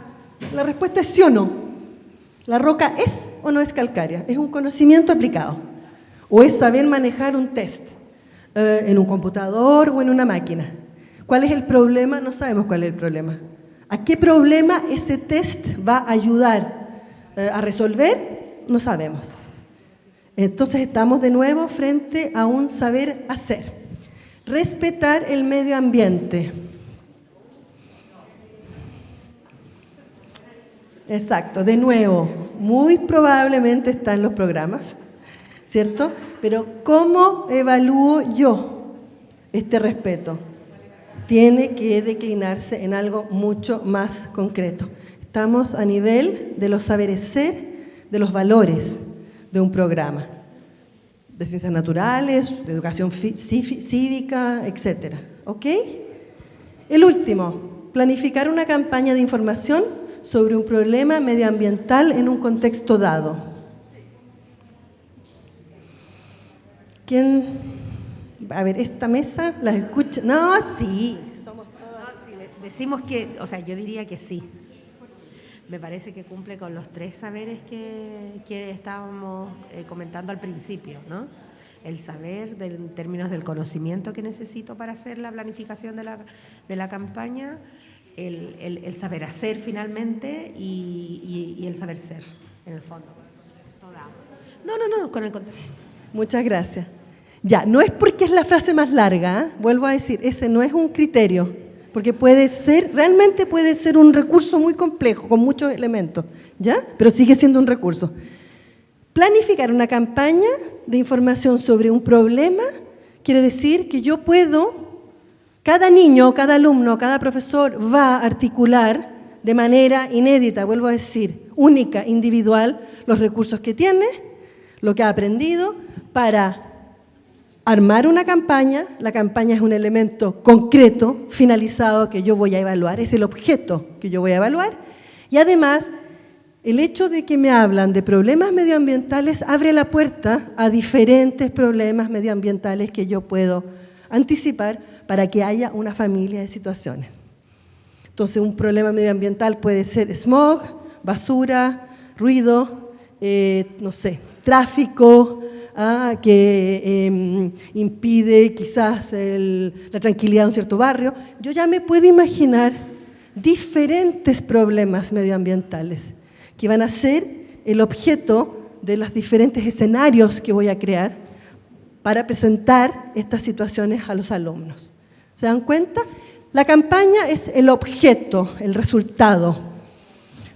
respuesta es sí o no. La roca es o no es calcárea. Es un conocimiento aplicado. O es saber manejar un test. En un computador o en una máquina. ¿Cuál es el problema? No sabemos cuál es el problema. ¿A qué problema ese test va a ayudar a resolver? No sabemos. Entonces estamos de nuevo frente a un saber hacer. Respetar el medio ambiente. Exacto, de nuevo, muy probablemente está en los programas, ¿cierto? Pero ¿cómo evalúo yo este respeto? Tiene que declinarse en algo mucho más concreto. Estamos a nivel de los saberes ser, de los valores de un programa, de ciencias naturales, de educación cívica, etc. ¿Ok? El último, planificar una campaña de información sobre un problema medioambiental en un contexto dado. ¿Quién? A ver, esta mesa, ¿las escucha? No, sí, somos todas. No, sí, decimos que, o sea, yo diría que sí. Me parece que cumple con los 3 saberes que estábamos comentando al principio, ¿no? El saber en términos del conocimiento que necesito para hacer la planificación de la campaña, el saber hacer finalmente y el saber ser, en el fondo. No, con el contexto. Muchas gracias. Ya, no es porque es la frase más larga, ¿eh? Vuelvo a decir, ese no es un criterio, porque realmente puede ser un recurso muy complejo, con muchos elementos, ¿ya? Pero sigue siendo un recurso. Planificar una campaña de información sobre un problema quiere decir que yo puedo, cada niño, cada alumno, cada profesor va a articular de manera inédita, vuelvo a decir, única, individual, los recursos que tiene, lo que ha aprendido, para armar una campaña. La campaña es un elemento concreto, finalizado, que yo voy a evaluar, es el objeto que yo voy a evaluar, y además el hecho de que me hablan de problemas medioambientales abre la puerta a diferentes problemas medioambientales que yo puedo anticipar para que haya una familia de situaciones. Entonces, un problema medioambiental puede ser smog, basura, ruido, tráfico, que impide quizás la tranquilidad de un cierto barrio. Yo ya me puedo imaginar diferentes problemas medioambientales que van a ser el objeto de los diferentes escenarios que voy a crear para presentar estas situaciones a los alumnos. ¿Se dan cuenta? La campaña es el objeto, el resultado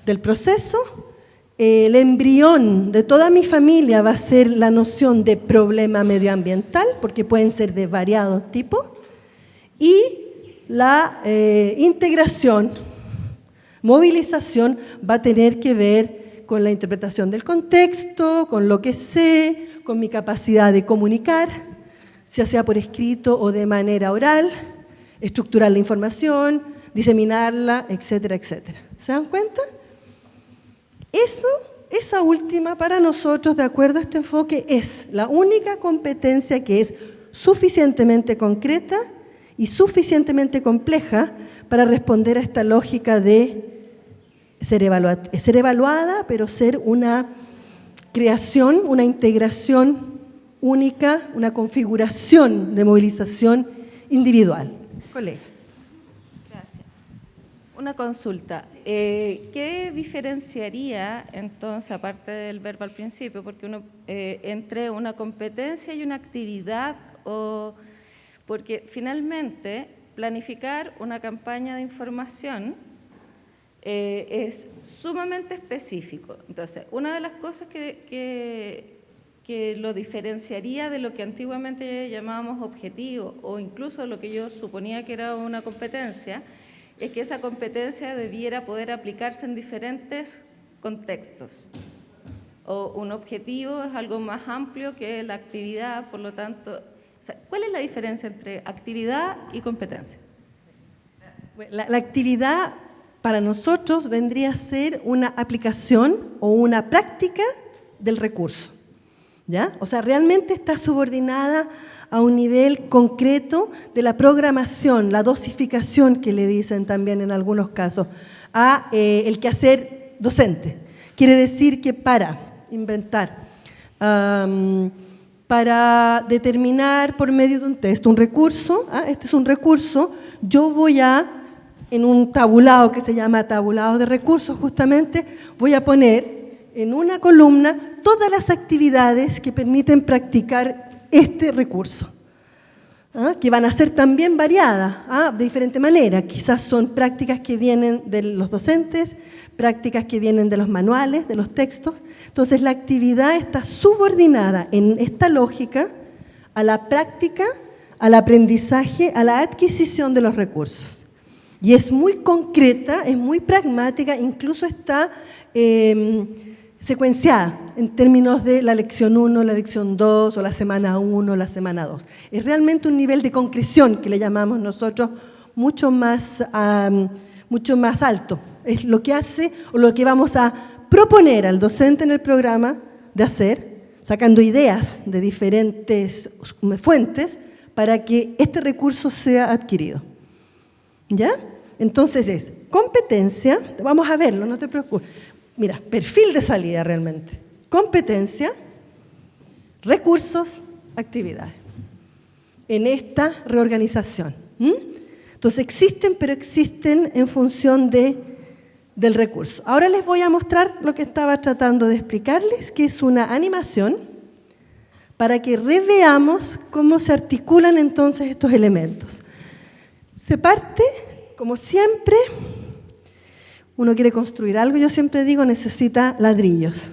del proceso. El embrión de toda mi familia va a ser la noción de problema medioambiental, porque pueden ser de variados tipos, y la integración, movilización, va a tener que ver con la interpretación del contexto, con lo que sé, con mi capacidad de comunicar, ya sea por escrito o de manera oral, estructurar la información, diseminarla, etcétera, etcétera. ¿Se dan cuenta? Esa última para nosotros, de acuerdo a este enfoque, es la única competencia que es suficientemente concreta y suficientemente compleja para responder a esta lógica de ser evaluada, pero ser una creación, una integración única, una configuración de movilización individual. Colega. Una consulta. ¿Qué diferenciaría entonces, aparte del verbo al principio, porque entre una competencia y una actividad? Porque finalmente planificar una campaña de información es sumamente específico. Entonces, una de las cosas que lo diferenciaría de lo que antiguamente llamábamos objetivo, o incluso lo que yo suponía que era una competencia, es que esa competencia debiera poder aplicarse en diferentes contextos. O un objetivo es algo más amplio que la actividad, por lo tanto, ¿cuál es la diferencia entre actividad y competencia? La actividad para nosotros vendría a ser una aplicación o una práctica del recurso, ¿ya? O sea, realmente está subordinada a un nivel concreto de la programación, la dosificación que le dicen también en algunos casos, a el quehacer docente. Quiere decir que para inventar, para determinar por medio de un texto un recurso, este es un recurso, yo voy en un tabulado que se llama tabulado de recursos justamente, voy a poner en una columna todas las actividades que permiten practicar este recurso, que van a ser también variadas, de diferente manera. Quizás son prácticas que vienen de los docentes, prácticas que vienen de los manuales, de los textos. Entonces, la actividad está subordinada en esta lógica a la práctica, al aprendizaje, a la adquisición de los recursos. Y es muy concreta, es muy pragmática, incluso está secuenciada en términos de la lección 1, la lección 2, o la semana 1, la semana 2. Es realmente un nivel de concreción que le llamamos nosotros mucho más alto. Es lo que hace o lo que vamos a proponer al docente en el programa de hacer, sacando ideas de diferentes fuentes para que este recurso sea adquirido. ¿Ya? Entonces es competencia, vamos a verlo, no te preocupes. Mira, perfil de salida realmente. Competencia, recursos, actividades. En esta reorganización. Entonces existen, pero existen en función del recurso. Ahora les voy a mostrar lo que estaba tratando de explicarles, que es una animación para que reveamos cómo se articulan entonces estos elementos. Se parte, como siempre, uno quiere construir algo, yo siempre digo, necesita ladrillos.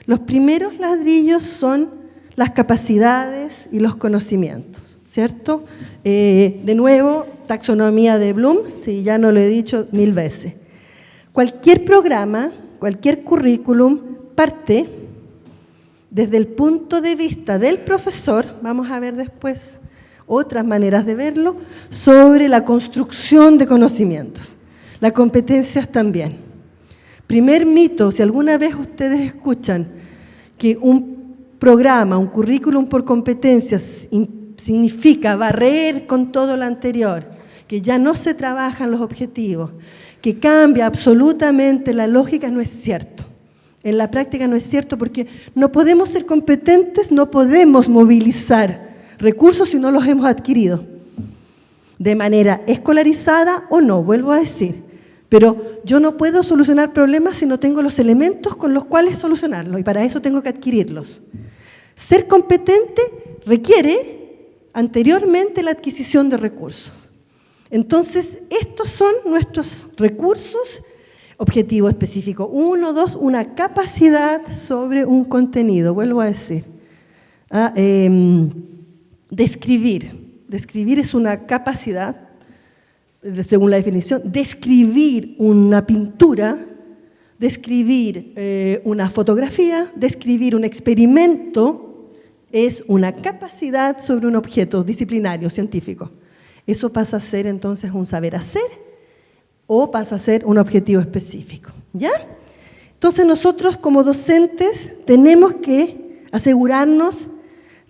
Los primeros ladrillos son las capacidades y los conocimientos, ¿cierto? De nuevo, taxonomía de Bloom, si ya no lo he dicho 1000 veces. Cualquier programa, cualquier currículum parte desde el punto de vista del profesor, vamos a ver después otras maneras de verlo, sobre la construcción de conocimientos. Las competencias también. Primer mito, si alguna vez ustedes escuchan que un programa, un currículum por competencias significa barrer con todo lo anterior, que ya no se trabajan los objetivos, que cambia absolutamente la lógica, no es cierto. En la práctica no es cierto porque no podemos ser competentes, no podemos movilizar recursos si no los hemos adquirido. De manera escolarizada o no, vuelvo a decir. Pero yo no puedo solucionar problemas si no tengo los elementos con los cuales solucionarlos, y para eso tengo que adquirirlos. Ser competente requiere anteriormente la adquisición de recursos. Entonces, estos son nuestros recursos. Objetivo específico. 1, 2, una capacidad sobre un contenido. Vuelvo a decir. Describir. Describir es una capacidad, según la definición. Describir una pintura, describir una fotografía, describir un experimento, es una capacidad sobre un objeto disciplinario, científico. Eso pasa a ser entonces un saber hacer o pasa a ser un objetivo específico, ¿ya? Entonces nosotros como docentes tenemos que asegurarnos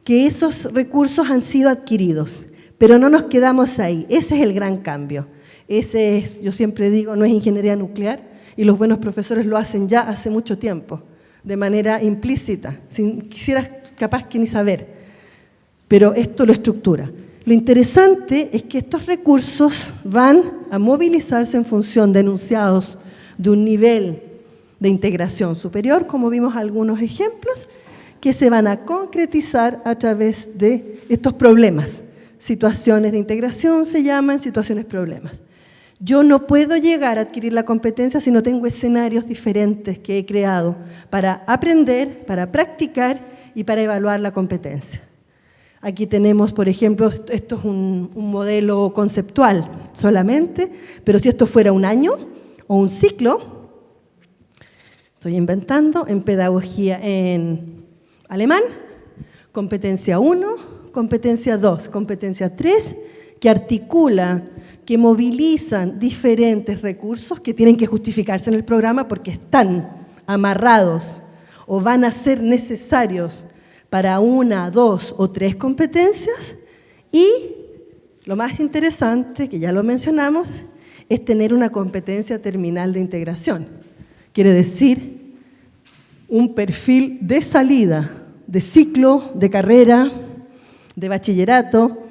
que esos recursos han sido adquiridos, pero no nos quedamos ahí. Ese es el gran cambio. Ese es, yo siempre digo, no es ingeniería nuclear y los buenos profesores lo hacen ya hace mucho tiempo, de manera implícita, sin quisieras capaz que ni saber, pero esto lo estructura. Lo interesante es que estos recursos van a movilizarse en función de enunciados de un nivel de integración superior, como vimos algunos ejemplos, que se van a concretizar a través de estos problemas. Situaciones de integración se llaman situaciones problemas. Yo no puedo llegar a adquirir la competencia si no tengo escenarios diferentes que he creado para aprender, para practicar y para evaluar la competencia. Aquí tenemos, por ejemplo, esto es un modelo conceptual solamente, pero si esto fuera un año o un ciclo, estoy inventando, en pedagogía en alemán, competencia 1, competencia 2, competencia 3, que articula, que movilizan diferentes recursos que tienen que justificarse en el programa porque están amarrados o van a ser necesarios para 1, 2 o 3 competencias, y lo más interesante, que ya lo mencionamos, es tener una competencia terminal de integración. Quiere decir un perfil de salida, de ciclo, de carrera, de bachillerato,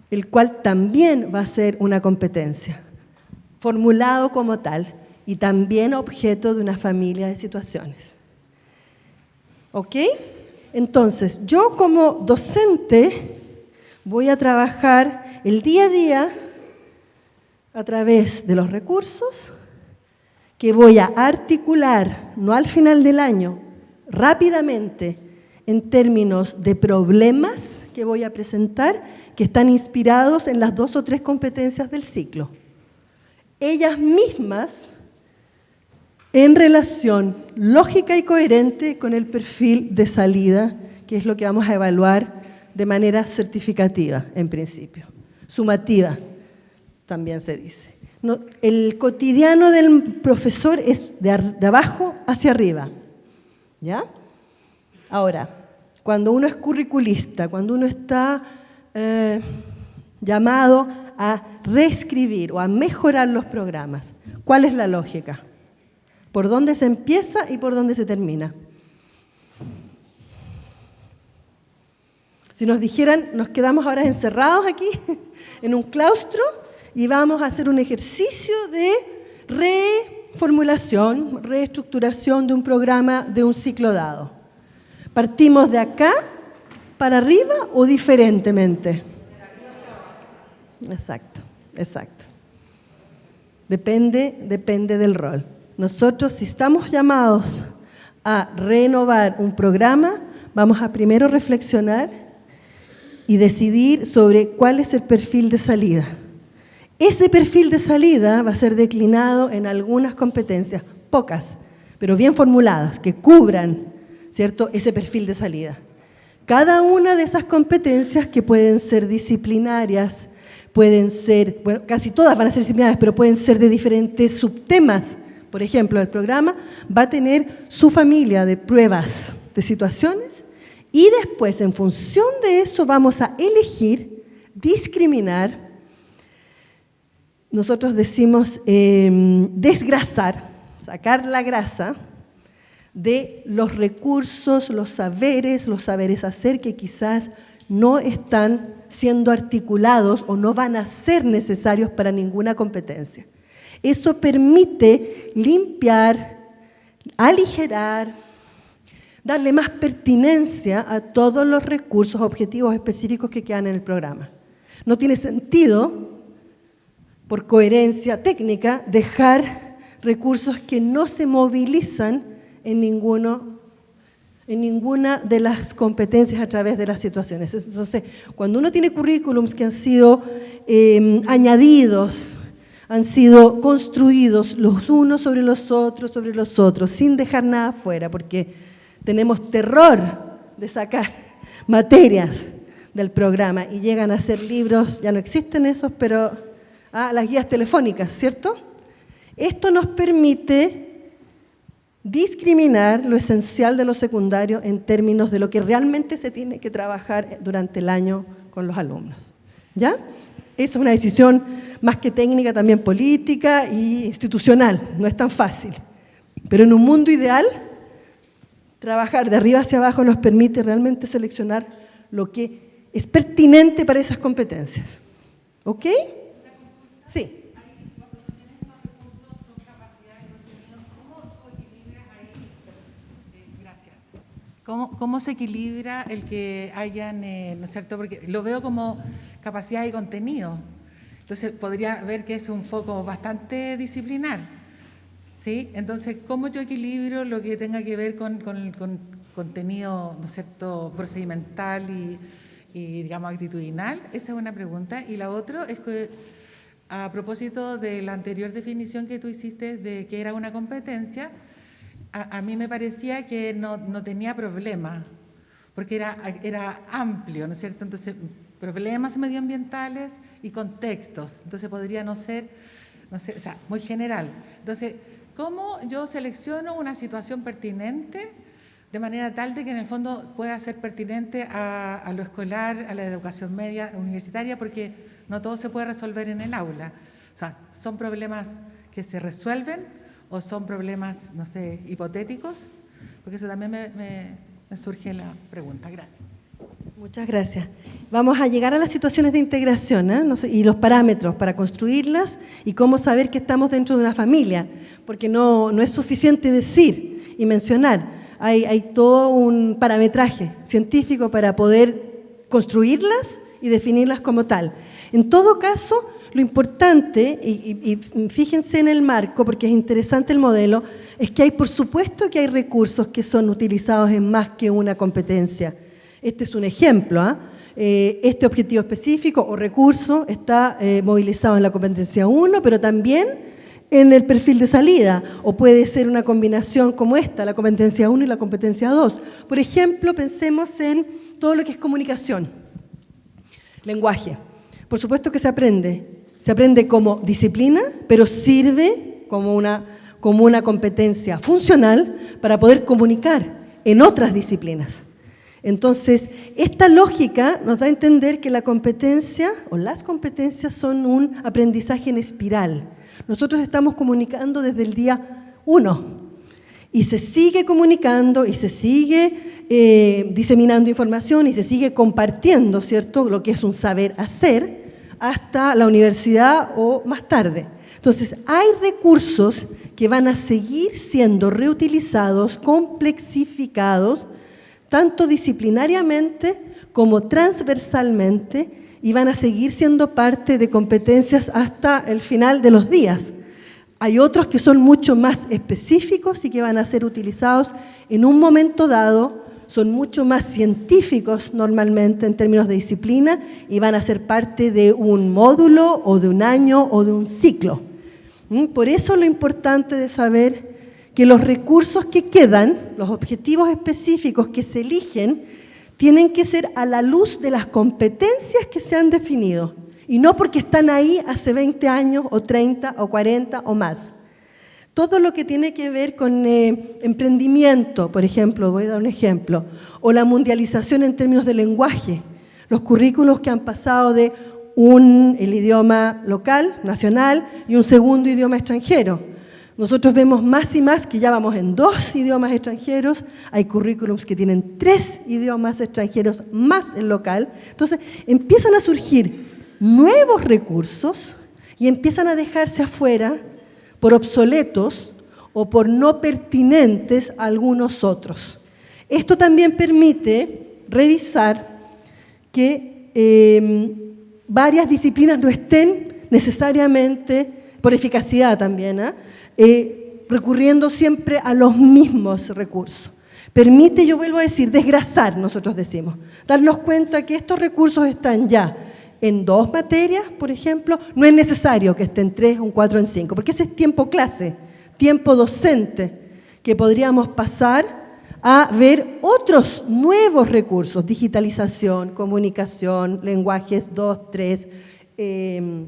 el cual también va a ser una competencia, formulado como tal y también objeto de una familia de situaciones. ¿Ok? Entonces, yo como docente voy a trabajar el día a día a través de los recursos que voy a articular, no al final del año, rápidamente, en términos de problemas que voy a presentar, que están inspirados en las 2 o 3 competencias del ciclo. Ellas mismas en relación lógica y coherente con el perfil de salida, que es lo que vamos a evaluar de manera certificativa, en principio. Sumativa, también se dice. No, el cotidiano del profesor es de abajo hacia arriba, ¿ya? Ahora, cuando uno es curriculista, cuando uno está llamado a reescribir o a mejorar los programas, ¿cuál es la lógica? ¿Por dónde se empieza y por dónde se termina? Si nos dijeran, nos quedamos ahora encerrados aquí en un claustro y vamos a hacer un ejercicio de reformulación, reestructuración de un programa de un ciclo dado. ¿Partimos de acá para arriba o diferentemente? Exacto, exacto. Depende del rol. Nosotros, si estamos llamados a renovar un programa, vamos a primero reflexionar y decidir sobre cuál es el perfil de salida. Ese perfil de salida va a ser declinado en algunas competencias, pocas, pero bien formuladas, que cubran, ¿cierto?, ese perfil de salida. Cada una de esas competencias, que pueden ser disciplinarias, pueden ser, bueno, casi todas van a ser disciplinarias, pero pueden ser de diferentes subtemas. Por ejemplo, el programa va a tener su familia de pruebas, de situaciones, y después, en función de eso, vamos a elegir, discriminar. Nosotros decimos desgrasar, sacar la grasa de los recursos, los saberes hacer que quizás no están siendo articulados o no van a ser necesarios para ninguna competencia. Eso permite limpiar, aligerar, darle más pertinencia a todos los recursos objetivos específicos que quedan en el programa. No tiene sentido por coherencia técnica, dejar recursos que no se movilizan en ninguna de las competencias a través de las situaciones. Entonces, cuando uno tiene currículums que han sido añadidos, han sido construidos los unos sobre los otros, sin dejar nada afuera, porque tenemos terror de sacar materias del programa y llegan a ser libros, ya no existen esos, pero las guías telefónicas, ¿cierto? Esto nos permite discriminar lo esencial de lo secundario en términos de lo que realmente se tiene que trabajar durante el año con los alumnos, ¿ya? Esa es una decisión más que técnica, también política e institucional, no es tan fácil. Pero en un mundo ideal, trabajar de arriba hacia abajo nos permite realmente seleccionar lo que es pertinente para esas competencias. ¿Ok? Sí. ¿Cómo se equilibra el que hayan, ¿no es cierto? Porque lo veo como capacidad y contenido. Entonces, podría ver que es un foco bastante disciplinar, ¿sí? Entonces, ¿cómo yo equilibro lo que tenga que ver con contenido, ¿no es cierto?, procedimental y, digamos, actitudinal? Esa es una pregunta. Y la otra es que, a propósito de la anterior definición que tú hiciste de que era una competencia, a mí me parecía que no tenía problema, porque era amplio, ¿no es cierto? Entonces, problemas medioambientales y contextos. Entonces, podría no ser, o sea, muy general. Entonces, ¿cómo yo selecciono una situación pertinente de manera tal de que en el fondo pueda ser pertinente a lo escolar, a la educación media, universitaria, porque no todo se puede resolver en el aula? O sea, ¿son problemas que se resuelven o son problemas, no sé, hipotéticos? Porque eso también me surge la pregunta. Gracias. Muchas gracias. Vamos a llegar a las situaciones de integración, ¿eh? No sé, y los parámetros para construirlas y cómo saber que estamos dentro de una familia, porque no es suficiente decir y mencionar. Hay todo un parametraje científico para poder construirlas y definirlas como tal. En todo caso, lo importante, y fíjense en el marco, porque es interesante el modelo, es que por supuesto que hay recursos que son utilizados en más que una competencia. Este es un ejemplo, ¿eh? Este objetivo específico o recurso está movilizado en la competencia 1, pero también en el perfil de salida, o puede ser una combinación como esta, la competencia 1 y la competencia 2. Por ejemplo, pensemos en todo lo que es comunicación, lenguaje. Por supuesto que se aprende como disciplina, pero sirve como una competencia funcional para poder comunicar en otras disciplinas. Entonces, esta lógica nos da a entender que la competencia o las competencias son un aprendizaje en espiral. Nosotros estamos comunicando desde el día 1 y se sigue comunicando y se sigue diseminando información y se sigue compartiendo, ¿cierto?, lo que es un saber hacer hasta la universidad o más tarde. Entonces, hay recursos que van a seguir siendo reutilizados, complexificados, tanto disciplinariamente como transversalmente, y van a seguir siendo parte de competencias hasta el final de los días. Hay otros que son mucho más específicos y que van a ser utilizados en un momento dado, son mucho más científicos normalmente en términos de disciplina y van a ser parte de un módulo o de un año o de un ciclo. Por eso lo importante de saber que los recursos que quedan, los objetivos específicos que se eligen, tienen que ser a la luz de las competencias que se han definido y no porque están ahí hace 20 años o 30 o 40 o más. Todo lo que tiene que ver con emprendimiento, por ejemplo, voy a dar un ejemplo, o la mundialización en términos de lenguaje, los currículos que han pasado de el idioma local, nacional, y un segundo idioma extranjero. Nosotros vemos más y más que ya vamos en 2 idiomas extranjeros, hay currículums que tienen 3 idiomas extranjeros más el local. Entonces, empiezan a surgir nuevos recursos y empiezan a dejarse afuera por obsoletos o por no pertinentes a algunos otros. Esto también permite revisar que varias disciplinas no estén necesariamente, por eficacidad también, recurriendo siempre a los mismos recursos. Permite, yo vuelvo a decir, desgrasar, nosotros decimos, darnos cuenta que estos recursos están ya en 2 materias, por ejemplo, no es necesario que estén 3, un 4 en 5, porque ese es tiempo clase, tiempo docente, que podríamos pasar a ver otros nuevos recursos, digitalización, comunicación, lenguajes 2, 3,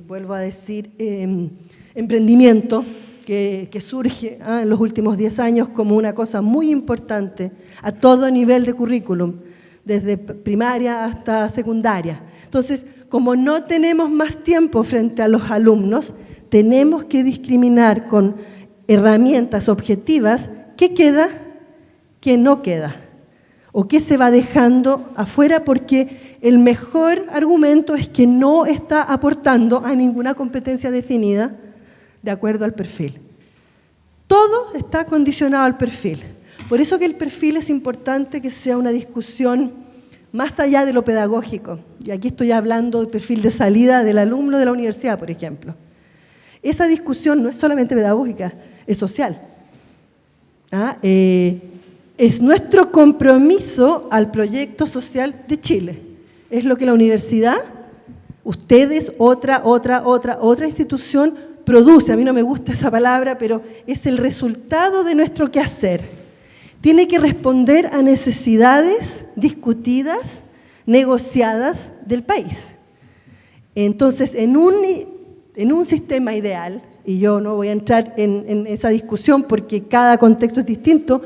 vuelvo a decir, emprendimiento, que surge en los últimos 10 años como una cosa muy importante a todo nivel de currículum, desde primaria hasta secundaria. Entonces, como no tenemos más tiempo frente a los alumnos, tenemos que discriminar con herramientas objetivas qué queda, qué no queda, o qué se va dejando afuera, porque el mejor argumento es que no está aportando a ninguna competencia definida de acuerdo al perfil. Todo está condicionado al perfil. Por eso que el perfil es importante que sea una discusión más allá de lo pedagógico. Y aquí estoy hablando del perfil de salida del alumno de la universidad, por ejemplo. Esa discusión no es solamente pedagógica, es social. Es nuestro compromiso al proyecto social de Chile. Es lo que la universidad, ustedes, otra institución produce. A mí no me gusta esa palabra, pero es el resultado de nuestro quehacer. Tiene que responder a necesidades discutidas, negociadas del país. Entonces, en un sistema ideal, y yo no voy a entrar en esa discusión porque cada contexto es distinto,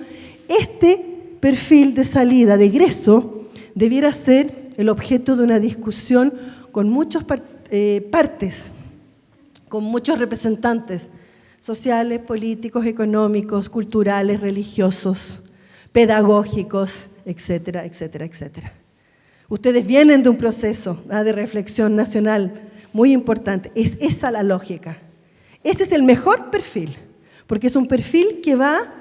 este perfil de salida, de egreso, debiera ser el objeto de una discusión con muchas partes, con muchos representantes sociales, políticos, económicos, culturales, religiosos, pedagógicos, etcétera, etcétera, etcétera. Ustedes vienen de un proceso de reflexión nacional muy importante. Es esa la lógica. Ese es el mejor perfil, porque es un perfil que va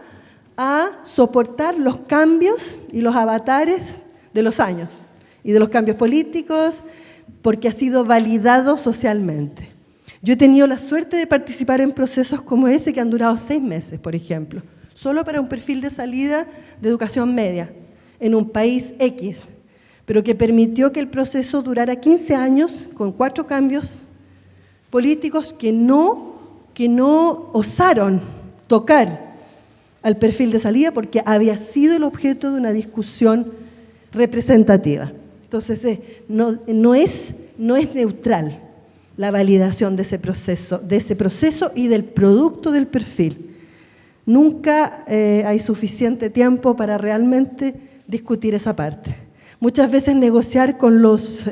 a soportar los cambios y los avatares de los años y de los cambios políticos, porque ha sido validado socialmente. Yo he tenido la suerte de participar en procesos como ese que han durado 6 meses, por ejemplo, solo para un perfil de salida de educación media en un país X, pero que permitió que el proceso durara 15 años con 4 cambios políticos que no osaron tocar al perfil de salida porque había sido el objeto de una discusión representativa. Entonces, no es neutral la validación de ese proceso y del producto del perfil. Nunca hay suficiente tiempo para realmente discutir esa parte. Muchas veces negociar con las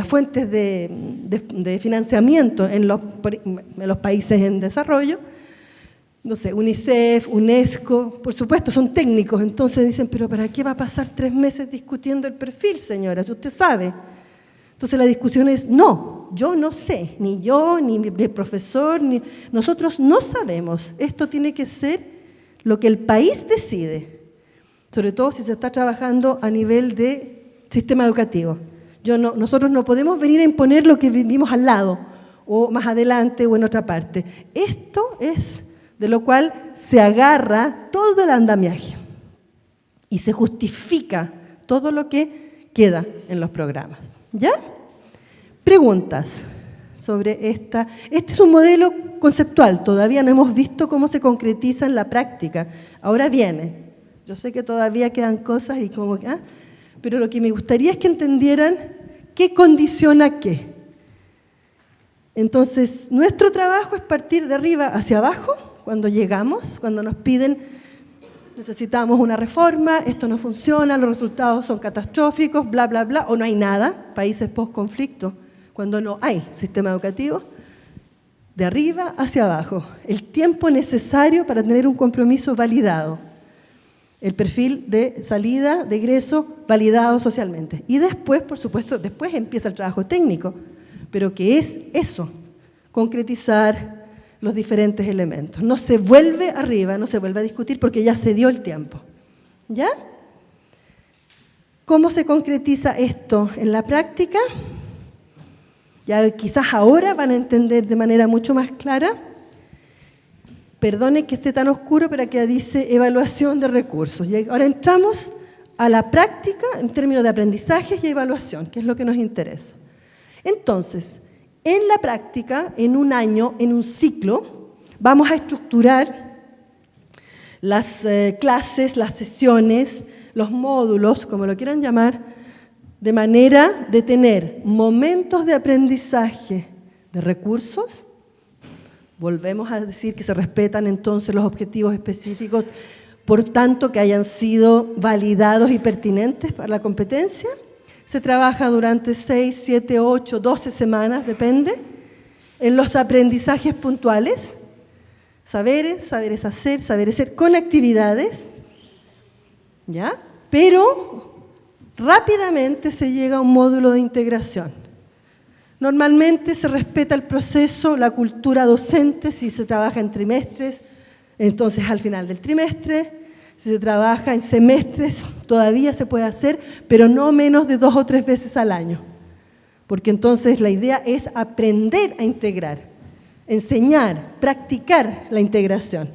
fuentes de financiamiento en los países en desarrollo, no sé, UNICEF, UNESCO, por supuesto, son técnicos, entonces dicen, pero ¿para qué va a pasar 3 meses discutiendo el perfil, señora, si usted sabe? Entonces la discusión es, no, yo no sé, ni yo, ni el profesor, ni nosotros no sabemos. Esto tiene que ser lo que el país decide, sobre todo si se está trabajando a nivel de sistema educativo. Nosotros no podemos venir a imponer lo que vivimos al lado, o más adelante, o en otra parte. Esto es de lo cual se agarra todo el andamiaje y se justifica todo lo que queda en los programas. ¿Ya? Preguntas sobre esta. Este es un modelo conceptual, todavía no hemos visto cómo se concretiza en la práctica. Ahora viene. Yo sé que todavía quedan cosas y como que, pero lo que me gustaría es que entendieran qué condiciona qué. Entonces, nuestro trabajo es partir de arriba hacia abajo, cuando llegamos, cuando nos piden, necesitamos una reforma, esto no funciona, los resultados son catastróficos, bla, bla, bla, o no hay nada, países post-conflicto, cuando no hay sistema educativo, de arriba hacia abajo, el tiempo necesario para tener un compromiso validado, el perfil de salida, de egreso, validado socialmente. Y después, por supuesto, después empieza el trabajo técnico, pero que es eso, concretizar los diferentes elementos. No se vuelve arriba, no se vuelve a discutir porque ya se dio el tiempo. ¿Ya? ¿Cómo se concretiza esto en la práctica? Ya quizás ahora van a entender de manera mucho más clara. Perdone que esté tan oscuro, pero aquí dice evaluación de recursos. Y ahora entramos a la práctica en términos de aprendizajes y evaluación, que es lo que nos interesa. Entonces, en la práctica, en un año, en un ciclo, vamos a estructurar las clases, las sesiones, los módulos, como lo quieran llamar, de manera de tener momentos de aprendizaje de recursos. Volvemos a decir que se respetan entonces los objetivos específicos, por tanto que hayan sido validados y pertinentes para la competencia. Se trabaja durante 6, 7, 8, 12 semanas, depende, en los aprendizajes puntuales, saberes hacer, con actividades, ¿ya? Pero rápidamente se llega a un módulo de integración. Normalmente se respeta el proceso, la cultura docente, si se trabaja en trimestres, entonces al final del trimestre. Si se trabaja en semestres, todavía se puede hacer, pero no menos de 2 o 3 veces al año. Porque entonces la idea es aprender a integrar, enseñar, practicar la integración.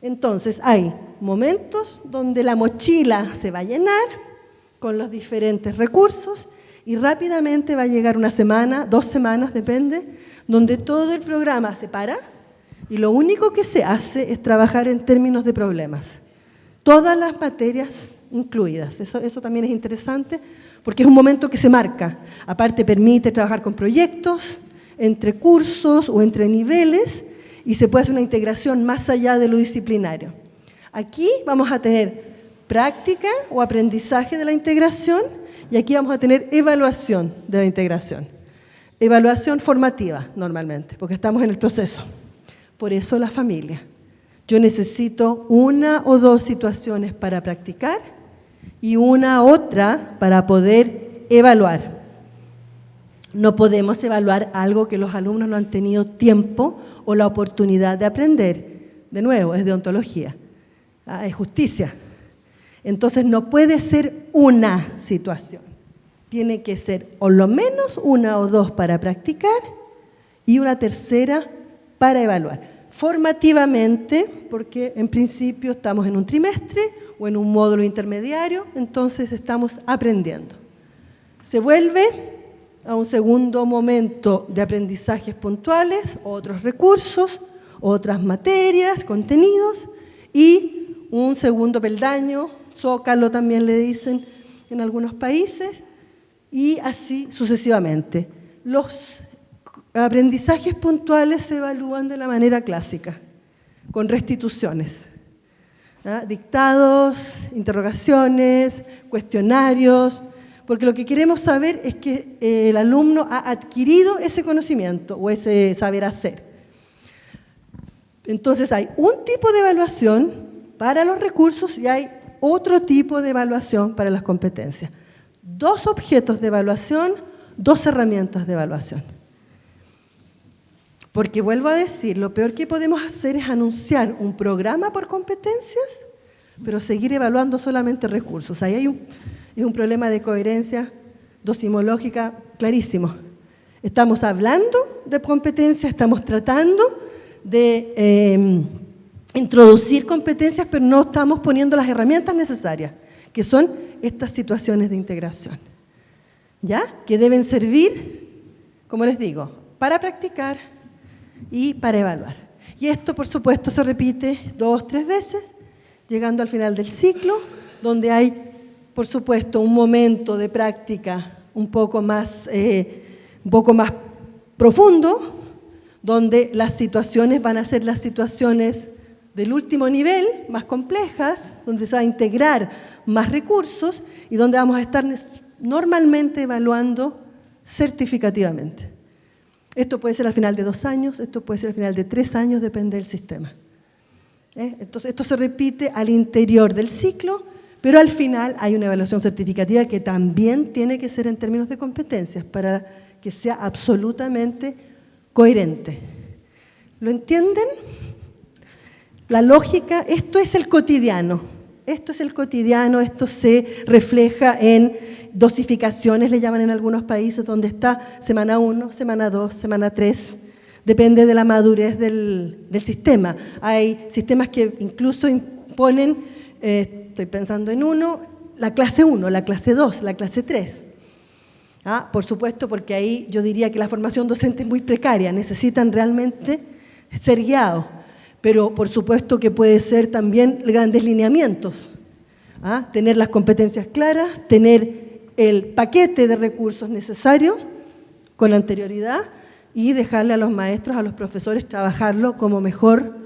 Entonces hay momentos donde la mochila se va a llenar con los diferentes recursos y rápidamente va a llegar una semana, 2 semanas, depende, donde todo el programa se para y lo único que se hace es trabajar en términos de problemas. Todas las materias incluidas. Eso también es interesante porque es un momento que se marca. Aparte permite trabajar con proyectos, entre cursos o entre niveles y se puede hacer una integración más allá de lo disciplinario. Aquí vamos a tener práctica o aprendizaje de la integración y aquí vamos a tener evaluación de la integración. Evaluación formativa normalmente, porque estamos en el proceso. Por eso la familia. Yo necesito 1 o 2 situaciones para practicar y una otra para poder evaluar. No podemos evaluar algo que los alumnos no han tenido tiempo o la oportunidad de aprender. De nuevo, es deontología, es justicia. Entonces no puede ser una situación. Tiene que ser o lo menos 1 o 2 para practicar y una tercera para evaluar. Formativamente, porque en principio estamos en un trimestre o en un módulo intermediario, entonces estamos aprendiendo. Se vuelve a un segundo momento de aprendizajes puntuales, otros recursos, otras materias, contenidos, y un segundo peldaño, zócalo también le dicen en algunos países, y así sucesivamente. Los aprendizajes puntuales se evalúan de la manera clásica, con restituciones, ¿ah? Dictados, interrogaciones, cuestionarios, porque lo que queremos saber es que el alumno ha adquirido ese conocimiento o ese saber hacer. Entonces hay un tipo de evaluación para los recursos y hay otro tipo de evaluación para las competencias. 2 objetos de evaluación, 2 herramientas de evaluación. Porque vuelvo a decir, lo peor que podemos hacer es anunciar un programa por competencias, pero seguir evaluando solamente recursos. Ahí hay un problema de coherencia docimológica clarísimo. Estamos hablando de competencias, estamos tratando de introducir competencias, pero no estamos poniendo las herramientas necesarias, que son estas situaciones de integración, ¿ya? Que deben servir, como les digo, para practicar y para evaluar. Y esto, por supuesto, se repite 2 o 3 veces, llegando al final del ciclo, donde hay, por supuesto, un momento de práctica un poco más profundo, donde las situaciones van a ser las situaciones del último nivel, más complejas, donde se va a integrar más recursos y donde vamos a estar normalmente evaluando certificativamente. Esto puede ser al final de 2 años, esto puede ser al final de 3 años, depende del sistema. Entonces, esto se repite al interior del ciclo, pero al final hay una evaluación certificativa que también tiene que ser en términos de competencias para que sea absolutamente coherente. ¿Lo entienden? La lógica, esto es el cotidiano. Esto es el cotidiano, esto se refleja en dosificaciones, le llaman en algunos países, donde está semana 1, semana 2, semana 3. Depende de la madurez del sistema. Hay sistemas que incluso imponen, estoy pensando en uno, la clase 1, la clase 2, la clase 3. Por supuesto, porque ahí yo diría que la formación docente es muy precaria, necesitan realmente ser guiados, pero por supuesto que puede ser también grandes lineamientos, tener las competencias claras, tener el paquete de recursos necesarios con anterioridad y dejarle a los maestros, a los profesores trabajarlo como mejor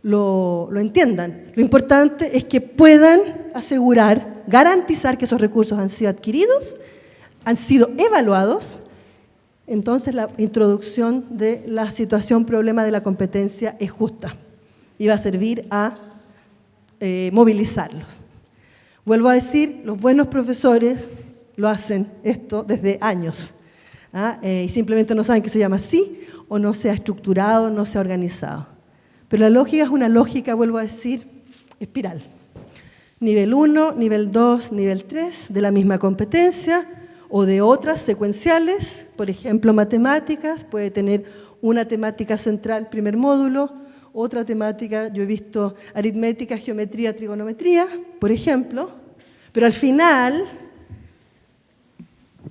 lo entiendan. Lo importante es que puedan asegurar, garantizar que esos recursos han sido adquiridos, han sido evaluados. Entonces la introducción de la situación problema de la competencia es justa y va a servir a movilizarlos. Vuelvo a decir, los buenos profesores lo hacen esto desde años, y simplemente no saben que se llama así o no se ha estructurado, no se ha organizado. Pero la lógica es una lógica, vuelvo a decir, espiral. Nivel 1, nivel 2, nivel 3 de la misma competencia o de otras secuenciales, por ejemplo, matemáticas, puede tener una temática central, primer módulo, otra temática, yo he visto aritmética, geometría, trigonometría, por ejemplo, pero al final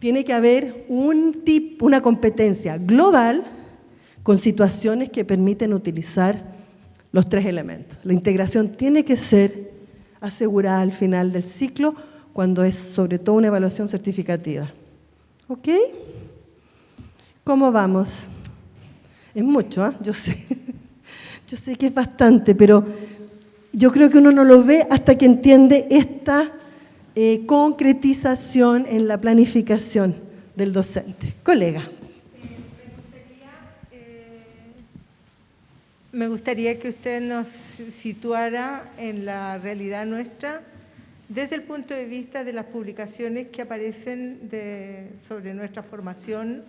tiene que haber una competencia global con situaciones que permiten utilizar los 3 elementos. La integración tiene que ser asegurada al final del ciclo cuando es sobre todo una evaluación certificativa. ¿Ok? ¿Cómo vamos? Es mucho, yo sé. Yo sé que es bastante, pero yo creo que uno no lo ve hasta que entiende esta concretización en la planificación del docente. Colega. Me gustaría que usted nos situara en la realidad nuestra desde el punto de vista de las publicaciones que aparecen sobre nuestra formación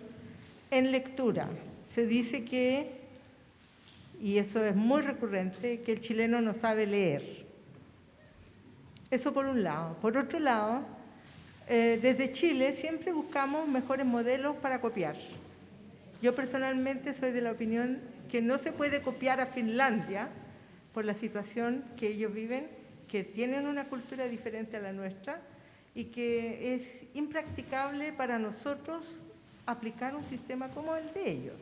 en lectura. Se dice que, y eso es muy recurrente, que el chileno no sabe leer. Eso por un lado. Por otro lado, desde Chile siempre buscamos mejores modelos para copiar. Yo personalmente soy de la opinión que no se puede copiar a Finlandia por la situación que ellos viven, que tienen una cultura diferente a la nuestra y que es impracticable para nosotros aplicar un sistema como el de ellos,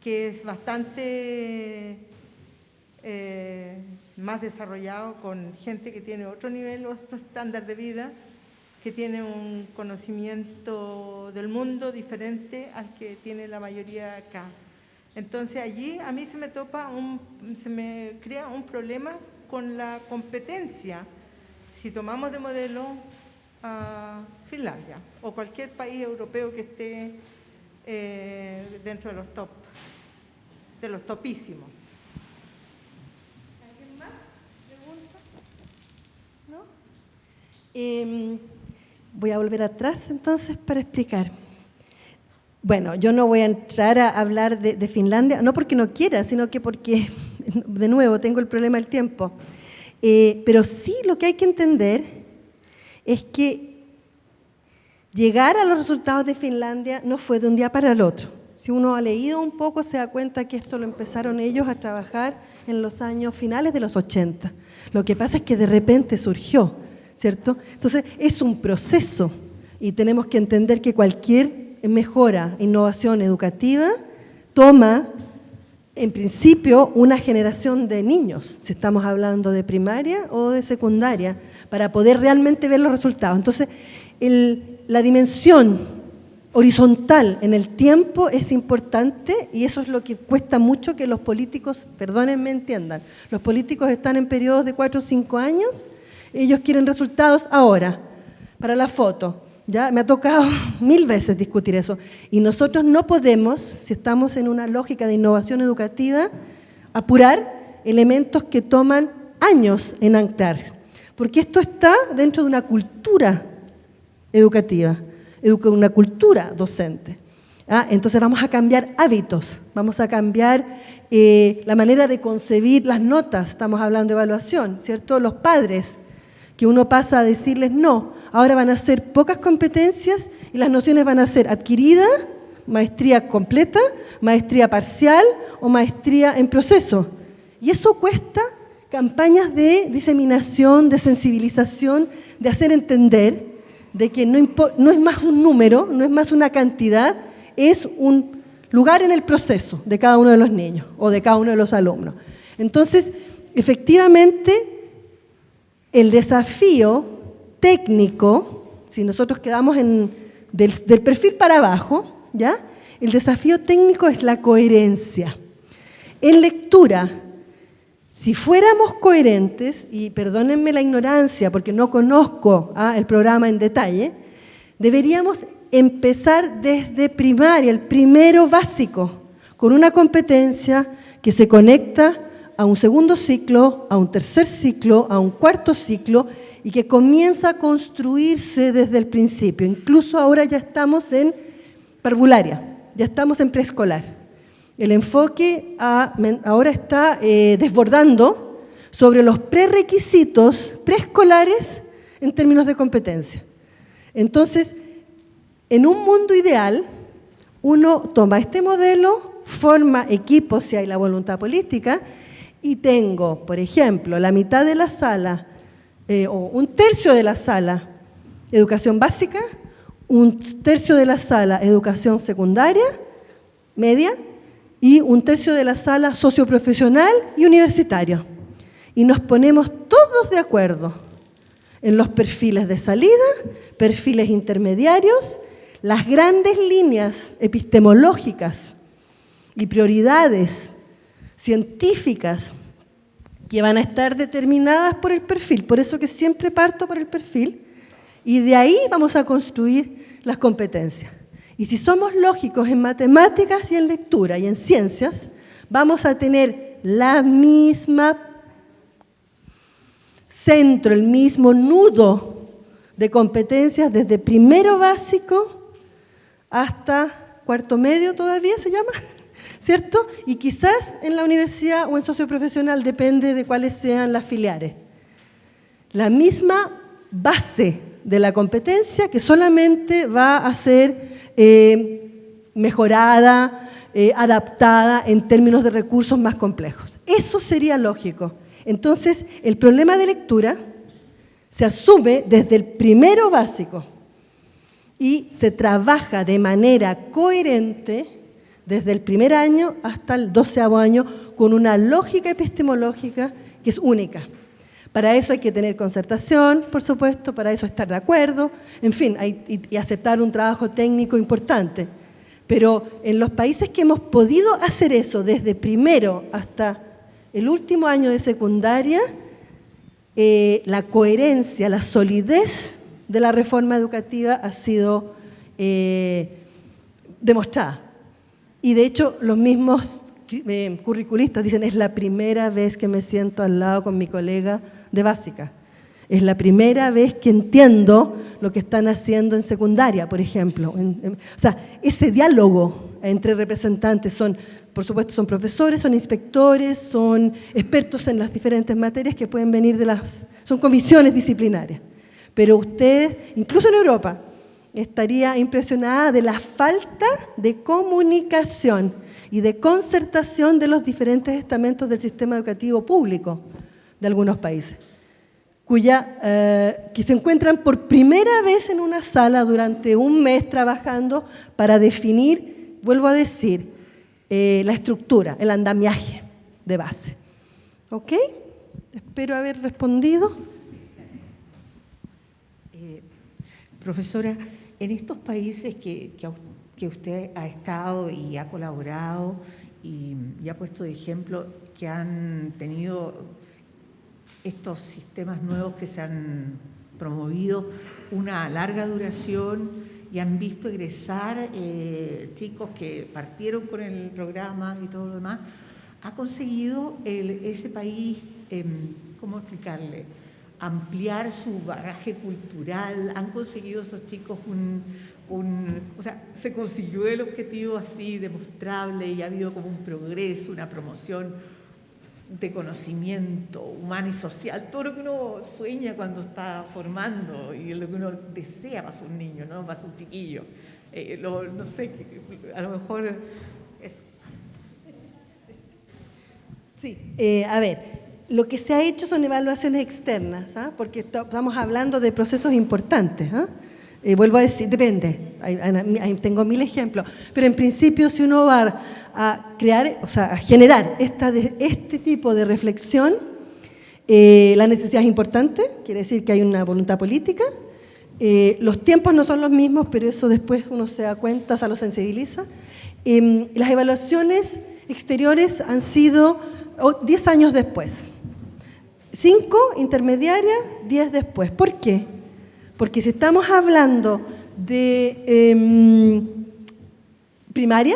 que es bastante más desarrollado, con gente que tiene otro nivel, otro estándar de vida, que tiene un conocimiento del mundo diferente al que tiene la mayoría acá. Entonces allí a mí se me crea un problema con la competencia si tomamos de modelo a Finlandia o cualquier país europeo que esté dentro de los topísimos. ¿Alguien más? ¿Pregunta? ¿No? Voy a volver atrás entonces para explicar. Bueno, yo no voy a entrar a hablar de Finlandia, no porque no quiera, sino que porque, de nuevo, tengo el problema del tiempo. Pero sí lo que hay que entender es que llegar a los resultados de Finlandia no fue de un día para el otro. Si uno ha leído un poco, se da cuenta que esto lo empezaron ellos a trabajar en los años finales de los 80. Lo que pasa es que de repente surgió, ¿cierto? Entonces, es un proceso y tenemos que entender que cualquier mejora, innovación educativa, toma, en principio, una generación de niños, si estamos hablando de primaria o de secundaria, para poder realmente ver los resultados. Entonces, la dimensión horizontal en el tiempo es importante y eso es lo que cuesta mucho que los políticos, perdónenme, entiendan. Los políticos están en periodos de 4 o 5 años, ellos quieren resultados ahora, para la foto. Ya me ha tocado 1000 veces discutir eso. Y nosotros no podemos, si estamos en una lógica de innovación educativa, apurar elementos que toman años en anclar. Porque esto está dentro de una cultura educativa, una cultura docente. Entonces vamos a cambiar hábitos, vamos a cambiar la manera de concebir las notas, estamos hablando de evaluación, ¿cierto? Los padres que uno pasa a decirles no, ahora van a ser pocas competencias y las nociones van a ser adquirida, maestría completa, maestría parcial o maestría en proceso. Y eso cuesta campañas de diseminación, de sensibilización, de hacer entender de que no es más un número, no es más una cantidad, es un lugar en el proceso de cada uno de los niños o de cada uno de los alumnos. Entonces, efectivamente, el desafío técnico, si nosotros quedamos del perfil para abajo, ¿ya? El desafío técnico es la coherencia. En lectura, si fuéramos coherentes, y perdónenme la ignorancia porque no conozco el programa en detalle, deberíamos empezar desde primaria, el primero básico, con una competencia que se conecta a un segundo ciclo, a un tercer ciclo, a un cuarto ciclo, y que comienza a construirse desde el principio. Incluso ahora ya estamos en parvularia, ya estamos en preescolar. El enfoque ahora está desbordando sobre los prerequisitos preescolares en términos de competencia. Entonces, en un mundo ideal, uno toma este modelo, forma equipos si hay la voluntad política, y tengo, por ejemplo, la mitad de la sala, o un tercio de la sala, educación básica, un tercio de la sala, educación secundaria, media, y un tercio de la sala socioprofesional y universitario. Y nos ponemos todos de acuerdo en los perfiles de salida, perfiles intermediarios, las grandes líneas epistemológicas y prioridades científicas que van a estar determinadas por el perfil. Por eso que siempre parto por el perfil y de ahí vamos a construir las competencias. Y si somos lógicos en matemáticas y en lectura y en ciencias, vamos a tener la misma centro, el mismo nudo de competencias desde primero básico hasta cuarto medio todavía se llama, ¿cierto? Y quizás en la universidad o en socioprofesional, depende de cuáles sean las filiales. La misma base de la competencia que solamente va a ser mejorada, adaptada en términos de recursos más complejos. Eso sería lógico. Entonces, el problema de lectura se asume desde el primero básico y se trabaja de manera coherente desde el primer año hasta el 12º año con una lógica epistemológica que es única. Para eso hay que tener concertación, por supuesto, para eso estar de acuerdo, en fin, y aceptar un trabajo técnico importante. Pero en los países que hemos podido hacer eso desde primero hasta el último año de secundaria, la coherencia, la solidez de la reforma educativa ha sido demostrada. Y de hecho, los mismos curriculistas dicen, es la primera vez que me siento al lado con mi colega de básica. Es la primera vez que entiendo lo que están haciendo en secundaria, por ejemplo. O sea, ese diálogo entre representantes son, por supuesto, son profesores, son inspectores, son expertos en las diferentes materias que pueden venir son comisiones disciplinarias. Pero usted, incluso en Europa, estaría impresionada de la falta de comunicación y de concertación de los diferentes estamentos del sistema educativo público de algunos países, que se encuentran por primera vez en una sala durante un mes trabajando para definir, vuelvo a decir, la estructura, el andamiaje de base. ¿Ok? Espero haber respondido. Profesora, en estos países que usted ha estado y ha colaborado y ha puesto de ejemplo, que han tenido estos sistemas nuevos que se han promovido una larga duración y han visto egresar chicos que partieron con el programa y todo lo demás, ha conseguido ese país, ¿cómo explicarle?, ampliar su bagaje cultural, han conseguido esos chicos o sea, se consiguió el objetivo así demostrable y ha habido como un progreso, una promoción de conocimiento humano y social, todo lo que uno sueña cuando está formando y lo que uno desea para sus niños, ¿no? Para sus chiquillos. No sé, a lo mejor eso. Sí, a ver, lo que se ha hecho son evaluaciones externas, porque estamos hablando de procesos importantes. Vuelvo a decir, depende, tengo 1000 ejemplos, pero en principio si uno va a crear, o sea, a generar este tipo de reflexión, la necesidad es importante, quiere decir que hay una voluntad política, los tiempos no son los mismos, pero eso después uno se da cuenta, o sea, lo sensibiliza. Las evaluaciones exteriores han sido 10 años después, 5 intermediarias, 10 después. ¿Por qué? Porque si estamos hablando de primaria,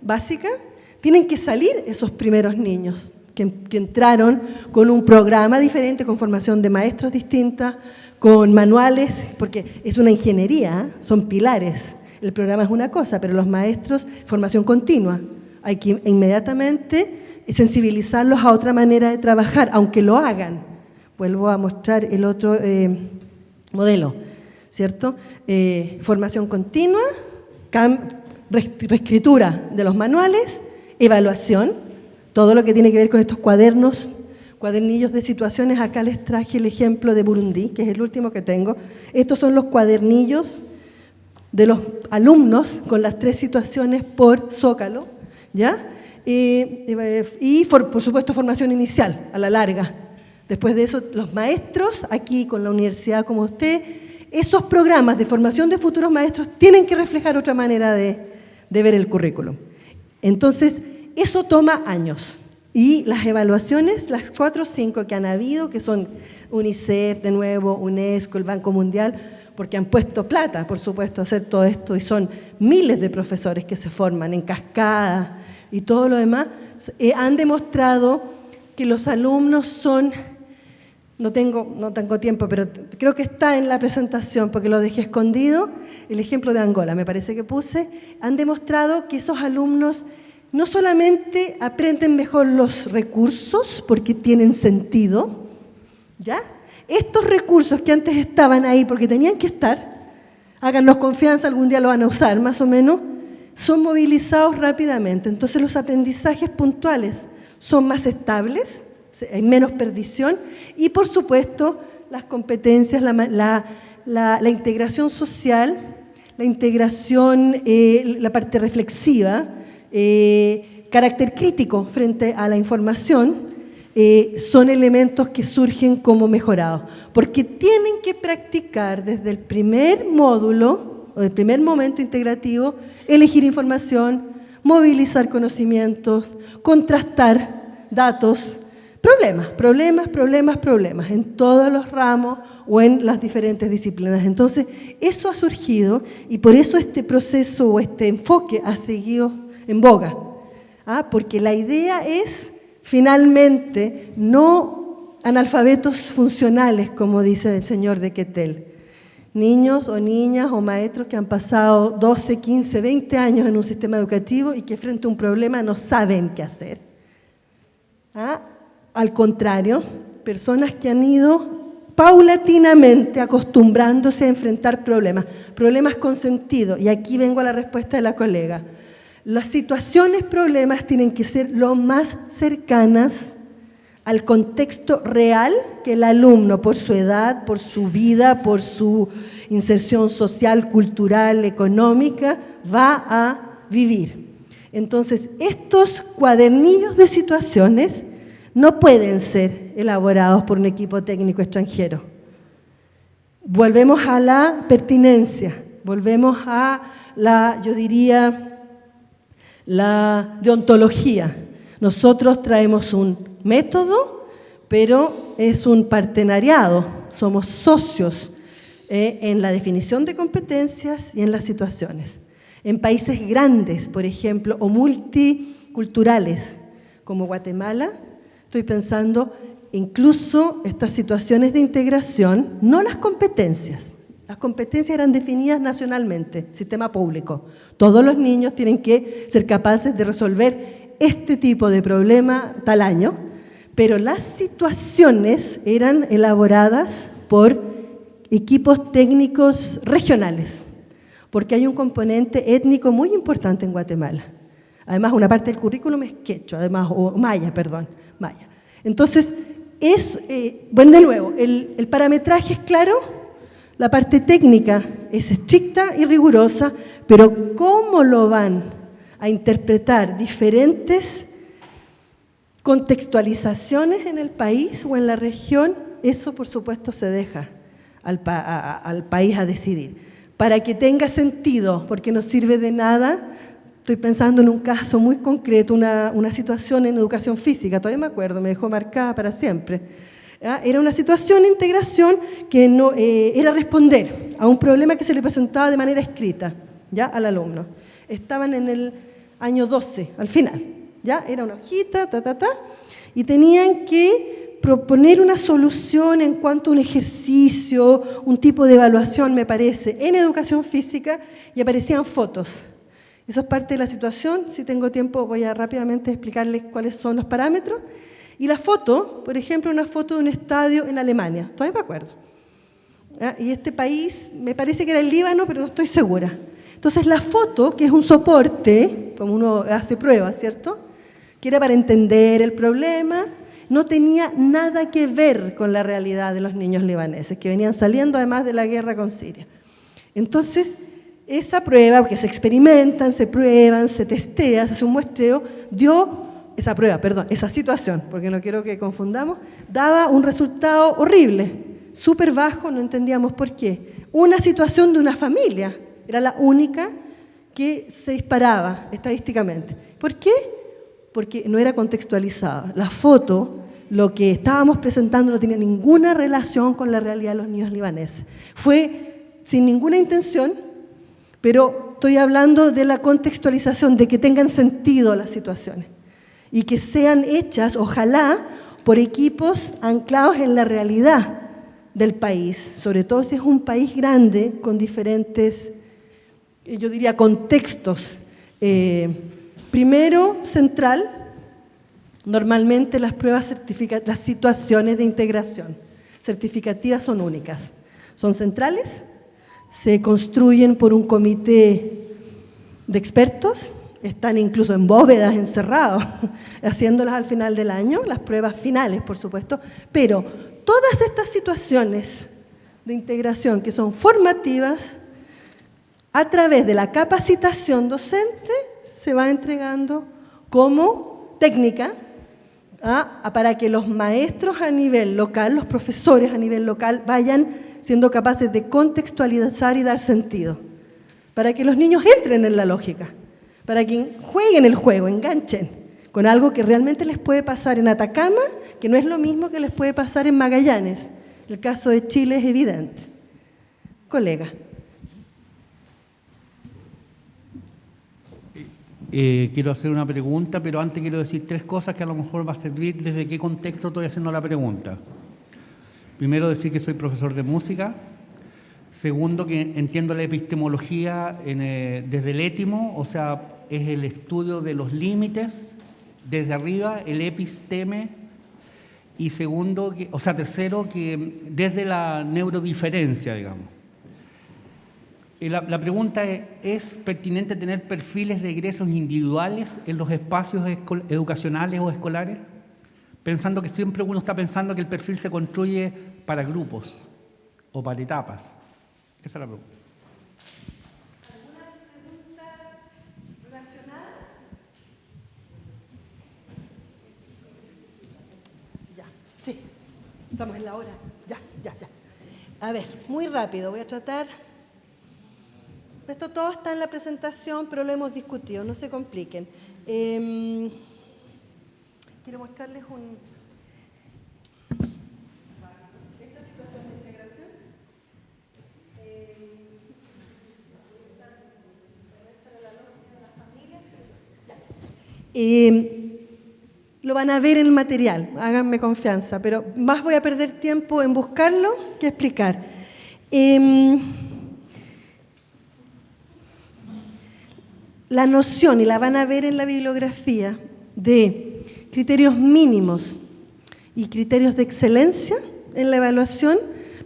básica, tienen que salir esos primeros niños que entraron con un programa diferente, con formación de maestros distinta, con manuales, porque es una ingeniería, son pilares. El programa es una cosa, pero los maestros, formación continua. Hay que inmediatamente sensibilizarlos a otra manera de trabajar, aunque lo hagan. Vuelvo a mostrar el otro modelo, ¿cierto? Formación continua, reescritura de los manuales, evaluación, todo lo que tiene que ver con estos cuadernillos de situaciones. Acá les traje el ejemplo de Burundi, que es el último que tengo. Estos son los cuadernillos de los alumnos con las 3 situaciones por zócalo, ¿ya? Y por supuesto formación inicial, a la larga. Después de eso, los maestros, aquí con la universidad como usted, esos programas de formación de futuros maestros tienen que reflejar otra manera de ver el currículum. Entonces, eso toma años. Y las evaluaciones, las 4 o 5 que han habido, que son UNICEF, de nuevo, UNESCO, el Banco Mundial, porque han puesto plata, por supuesto, a hacer todo esto, y son miles de profesores que se forman en cascada y todo lo demás, han demostrado que los alumnos son... No tengo tiempo, pero creo que está en la presentación porque lo dejé escondido, el ejemplo de Angola, me parece que puse, han demostrado que esos alumnos no solamente aprenden mejor los recursos porque tienen sentido, ¿ya? Estos recursos que antes estaban ahí porque tenían que estar, háganos confianza, algún día lo van a usar más o menos, son movilizados rápidamente. Entonces los aprendizajes puntuales son más estables, hay menos perdición y por supuesto las competencias, la integración social, la integración, la parte reflexiva, carácter crítico frente a la información, son elementos que surgen como mejorados, porque tienen que practicar desde el primer módulo o el primer momento integrativo, elegir información, movilizar conocimientos, contrastar datos, problemas en todos los ramos o en las diferentes disciplinas. Entonces, eso ha surgido y por eso este proceso o este enfoque ha seguido en boga, porque la idea es finalmente no analfabetos funcionales, como dice el señor de Quetel, niños o niñas o maestros que han pasado 12, 15, 20 años en un sistema educativo y que frente a un problema no saben qué hacer. Al contrario, personas que han ido paulatinamente acostumbrándose a enfrentar problemas con sentido. Y aquí vengo a la respuesta de la colega. Las situaciones, problemas, tienen que ser lo más cercanas al contexto real que el alumno, por su edad, por su vida, por su inserción social, cultural, económica, va a vivir. Entonces, estos cuadernillos de situaciones no pueden ser elaborados por un equipo técnico extranjero. Volvemos a la pertinencia, volvemos a yo diría, la deontología. Nosotros traemos un método, pero es un partenariado, somos socios en la definición de competencias y en las situaciones. En países grandes, por ejemplo, o multiculturales, como Guatemala, estoy pensando incluso estas situaciones de integración, no las competencias. Las competencias eran definidas nacionalmente, sistema público. Todos los niños tienen que ser capaces de resolver este tipo de problema tal año, pero las situaciones eran elaboradas por equipos técnicos regionales, porque hay un componente étnico muy importante en Guatemala. Además, una parte del currículum es quechua, además, o maya, perdón, maya. Entonces, bueno, de nuevo, el parametraje es claro, la parte técnica es estricta y rigurosa, pero cómo lo van a interpretar diferentes contextualizaciones en el país o en la región, eso por supuesto se deja al país a decidir. Para que tenga sentido, porque no sirve de nada, estoy pensando en un caso muy concreto, una situación en educación física, todavía me acuerdo, me dejó marcada para siempre. Era una situación de integración que no, era responder a un problema que se le presentaba de manera escrita, ¿ya?, al alumno. Estaban en el año 12, al final, ¿ya? Era una hojita, y tenían que proponer una solución en cuanto a un ejercicio, un tipo de evaluación, me parece, en educación física, y aparecían fotos. Eso es parte de la situación. Si tengo tiempo voy a rápidamente explicarles cuáles son los parámetros. Y la foto, por ejemplo, una foto de un estadio en Alemania, todavía me acuerdo. Y este país, me parece que era el Líbano, pero no estoy segura. Entonces la foto, que es un soporte, como uno hace pruebas, ¿cierto?, que era para entender el problema, no tenía nada que ver con la realidad de los niños libaneses, que venían saliendo además de la guerra con Siria. Entonces, esa prueba, que se experimentan, se prueban, se testea, se hace un muestreo, esa situación, porque no quiero que confundamos, daba un resultado horrible, súper bajo, no entendíamos por qué. Una situación de una familia, era la única que se disparaba estadísticamente. ¿Por qué? Porque no era contextualizada. La foto, lo que estábamos presentando, no tenía ninguna relación con la realidad de los niños libaneses. Fue sin ninguna intención, pero estoy hablando de la contextualización, de que tengan sentido las situaciones y que sean hechas, ojalá, por equipos anclados en la realidad del país, sobre todo si es un país grande con diferentes, yo diría, contextos. Primero, central, normalmente las pruebas certificativas, las situaciones de integración certificativas son únicas, son centrales, se construyen por un comité de expertos, están incluso en bóvedas encerrados, haciéndolas al final del año, las pruebas finales, por supuesto, pero todas estas situaciones de integración que son formativas, a través de la capacitación docente, se va entregando como técnica para que los maestros a nivel local, los profesores a nivel local, vayan siendo capaces de contextualizar y dar sentido, para que los niños entren en la lógica, para que jueguen el juego, enganchen con algo que realmente les puede pasar en Atacama, que no es lo mismo que les puede pasar en Magallanes. El caso de Chile es evidente. Colega. Quiero hacer una pregunta, pero antes quiero decir 3 cosas que a lo mejor va a servir desde qué contexto estoy haciendo la pregunta. Primero, decir que soy profesor de música. Segundo, que entiendo la epistemología desde el étimo, o sea, es el estudio de los límites, desde arriba, el episteme. Y segundo, tercero, que desde la neurodiferencia, digamos. La pregunta es pertinente tener perfiles de egresos individuales en los espacios educacionales o escolares, pensando que siempre uno está pensando que el perfil se construye para grupos o para etapas. Esa es la pregunta. ¿Alguna pregunta relacionada? Ya, sí, estamos en la hora. Ya. A ver, muy rápido, voy a tratar. Esto todo está en la presentación, pero lo hemos discutido, no se compliquen. Quiero mostrarles esta situación de integración. Lo van a ver en el material, háganme confianza, pero más voy a perder tiempo en buscarlo que explicar. La noción, y la van a ver en la bibliografía, de criterios mínimos y criterios de excelencia en la evaluación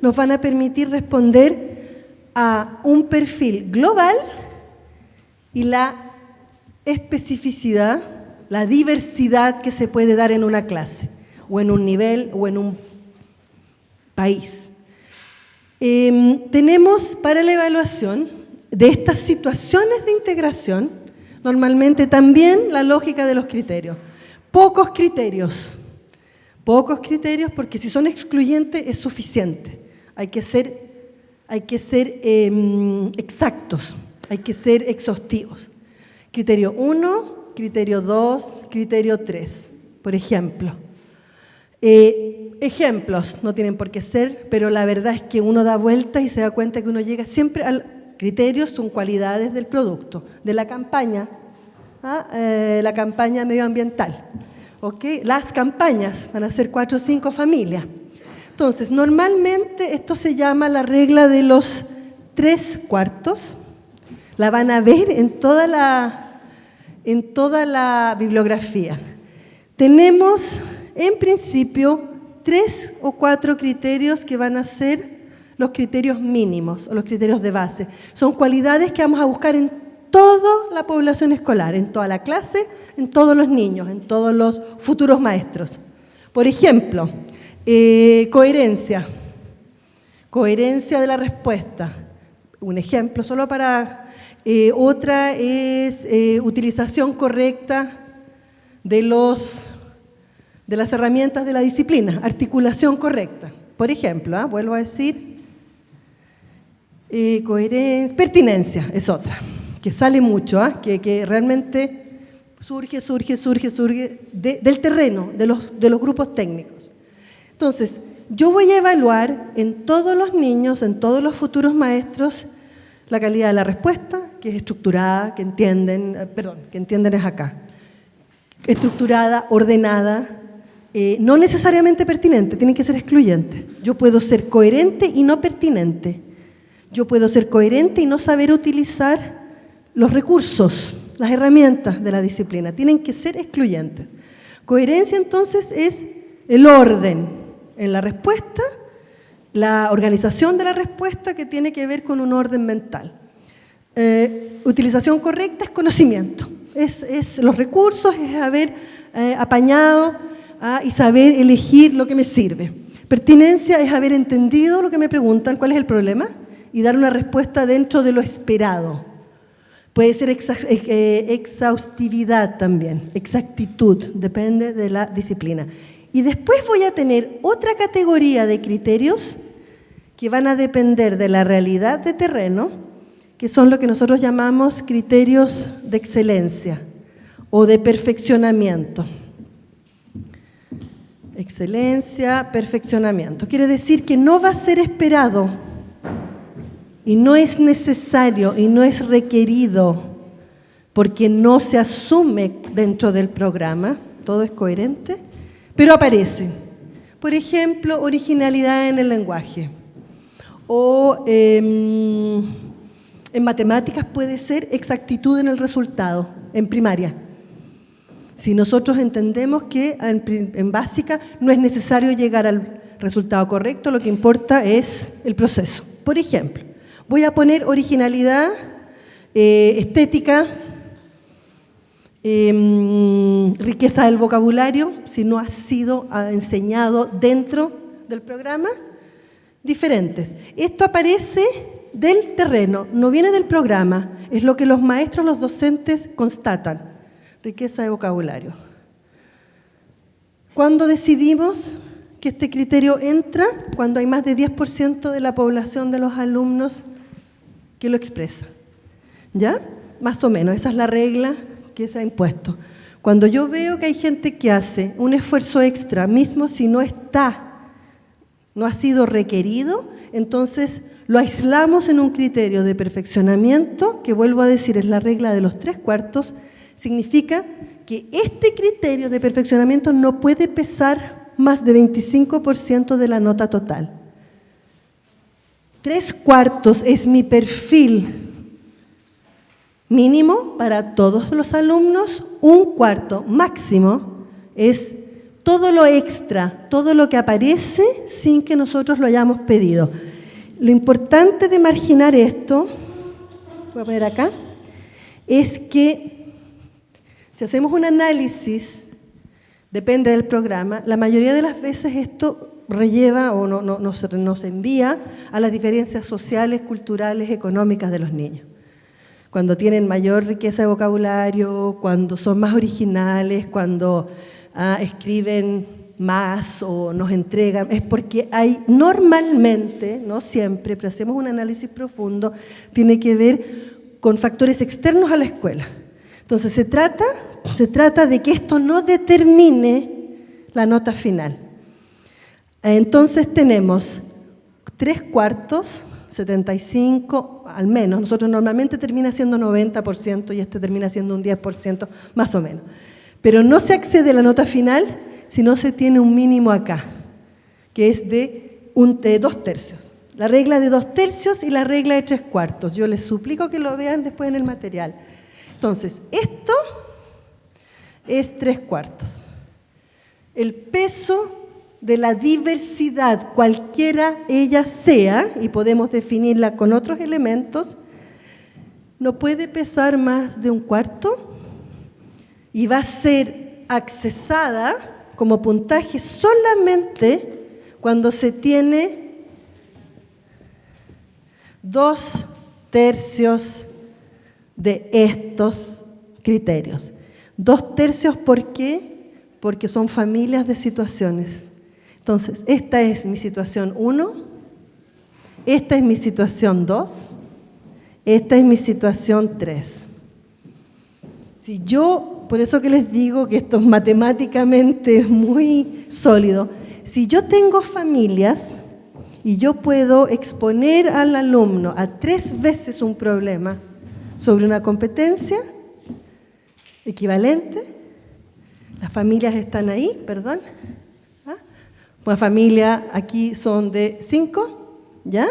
nos van a permitir responder a un perfil global y la especificidad, la diversidad que se puede dar en una clase, o en un nivel, o en un país. Tenemos para la evaluación de estas situaciones de integración, normalmente también la lógica de los criterios. Pocos criterios, porque si son excluyentes es suficiente. Hay que ser exactos, hay que ser exhaustivos. Criterio 1, criterio 2, criterio 3, por ejemplo. Ejemplos no tienen por qué ser, pero la verdad es que uno da vueltas y se da cuenta que uno llega siempre al criterios, son cualidades del producto, de la campaña, la campaña medioambiental. ¿Okay? Las campañas van a ser 4 o 5 familias. Entonces, normalmente esto se llama la regla de los 3/4. La van a ver en toda la bibliografía. Tenemos, en principio, 3 o 4 criterios que van a ser los criterios mínimos o los criterios de base. Son cualidades que vamos a buscar en toda la población escolar, en toda la clase, en todos los niños, en todos los futuros maestros. Por ejemplo, coherencia de la respuesta. Un ejemplo solo para... otra es utilización correcta de las herramientas de la disciplina, articulación correcta. Por ejemplo, vuelvo a decir, coherencia, pertinencia es otra, que sale mucho, que realmente surge del terreno, de los grupos técnicos. Entonces, yo voy a evaluar en todos los niños, en todos los futuros maestros, la calidad de la respuesta, que es estructurada, que entienden es acá, estructurada, ordenada, no necesariamente pertinente, tienen que ser excluyentes. Yo puedo ser coherente y no pertinente. Yo puedo ser coherente y no saber utilizar los recursos, las herramientas de la disciplina. Tienen que ser excluyentes. Coherencia, entonces, es el orden en la respuesta, la organización de la respuesta que tiene que ver con un orden mental. Utilización correcta es conocimiento. Es los recursos, es haber apañado y saber elegir lo que me sirve. Pertinencia es haber entendido lo que me preguntan, cuál es el problema, y dar una respuesta dentro de lo esperado. Puede ser exhaustividad también, exactitud, depende de la disciplina. Y después voy a tener otra categoría de criterios que van a depender de la realidad de terreno, que son lo que nosotros llamamos criterios de excelencia o de perfeccionamiento. Excelencia, perfeccionamiento. Quiere decir que no va a ser esperado y no es necesario y no es requerido porque no se asume dentro del programa, todo es coherente, pero aparece. Por ejemplo, originalidad en el lenguaje. O en matemáticas puede ser exactitud en el resultado, en primaria. Si nosotros entendemos que en básica no es necesario llegar al resultado correcto, lo que importa es el proceso. Por ejemplo, voy a poner originalidad, estética, riqueza del vocabulario, si no ha sido enseñado dentro del programa, diferentes. Esto aparece del terreno, no viene del programa, es lo que los maestros, los docentes constatan, riqueza de vocabulario. ¿Cuándo decidimos que este criterio entra? Cuando hay más de 10% de la población de los alumnos que lo expresa. ¿Ya? Más o menos, esa es la regla que se ha impuesto. Cuando yo veo que hay gente que hace un esfuerzo extra, mismo si no ha sido requerido, entonces lo aislamos en un criterio de perfeccionamiento, que vuelvo a decir es la regla de los 3/4, significa que este criterio de perfeccionamiento no puede pesar más de 25% de la nota total. 3/4 es mi perfil mínimo para todos los alumnos, 1/4 máximo es todo lo extra, todo lo que aparece sin que nosotros lo hayamos pedido. Lo importante de marginar esto, voy a poner acá, es que si hacemos un análisis, depende del programa, la mayoría de las veces esto relleva o nos envía a las diferencias sociales, culturales, económicas de los niños. Cuando tienen mayor riqueza de vocabulario, cuando son más originales, cuando escriben más o nos entregan, es porque hay normalmente, no siempre, pero hacemos un análisis profundo, tiene que ver con factores externos a la escuela. Entonces se trata de que esto no determine la nota final. Entonces tenemos 3/4, 75, al menos. Nosotros normalmente termina siendo 90% y este termina siendo un 10%, más o menos. Pero no se accede a la nota final si no se tiene un mínimo acá, que es de 2/3. La regla de 2/3 y la regla de 3/4. Yo les suplico que lo vean después en el material. Entonces, esto es 3/4. El peso de la diversidad, cualquiera ella sea, y podemos definirla con otros elementos, no puede pesar más de 1/4 y va a ser accesada como puntaje solamente cuando se tiene 2/3 de estos criterios. 2/3, ¿por qué? Porque son familias de situaciones. Entonces, esta es mi situación 1, esta es mi situación 2, esta es mi situación 3. Si yo, por eso que les digo que esto es matemáticamente muy sólido, si yo tengo familias y yo puedo exponer al alumno a 3 veces un problema sobre una competencia equivalente, las familias están ahí, perdón. Una familia aquí son de 5, ¿ya?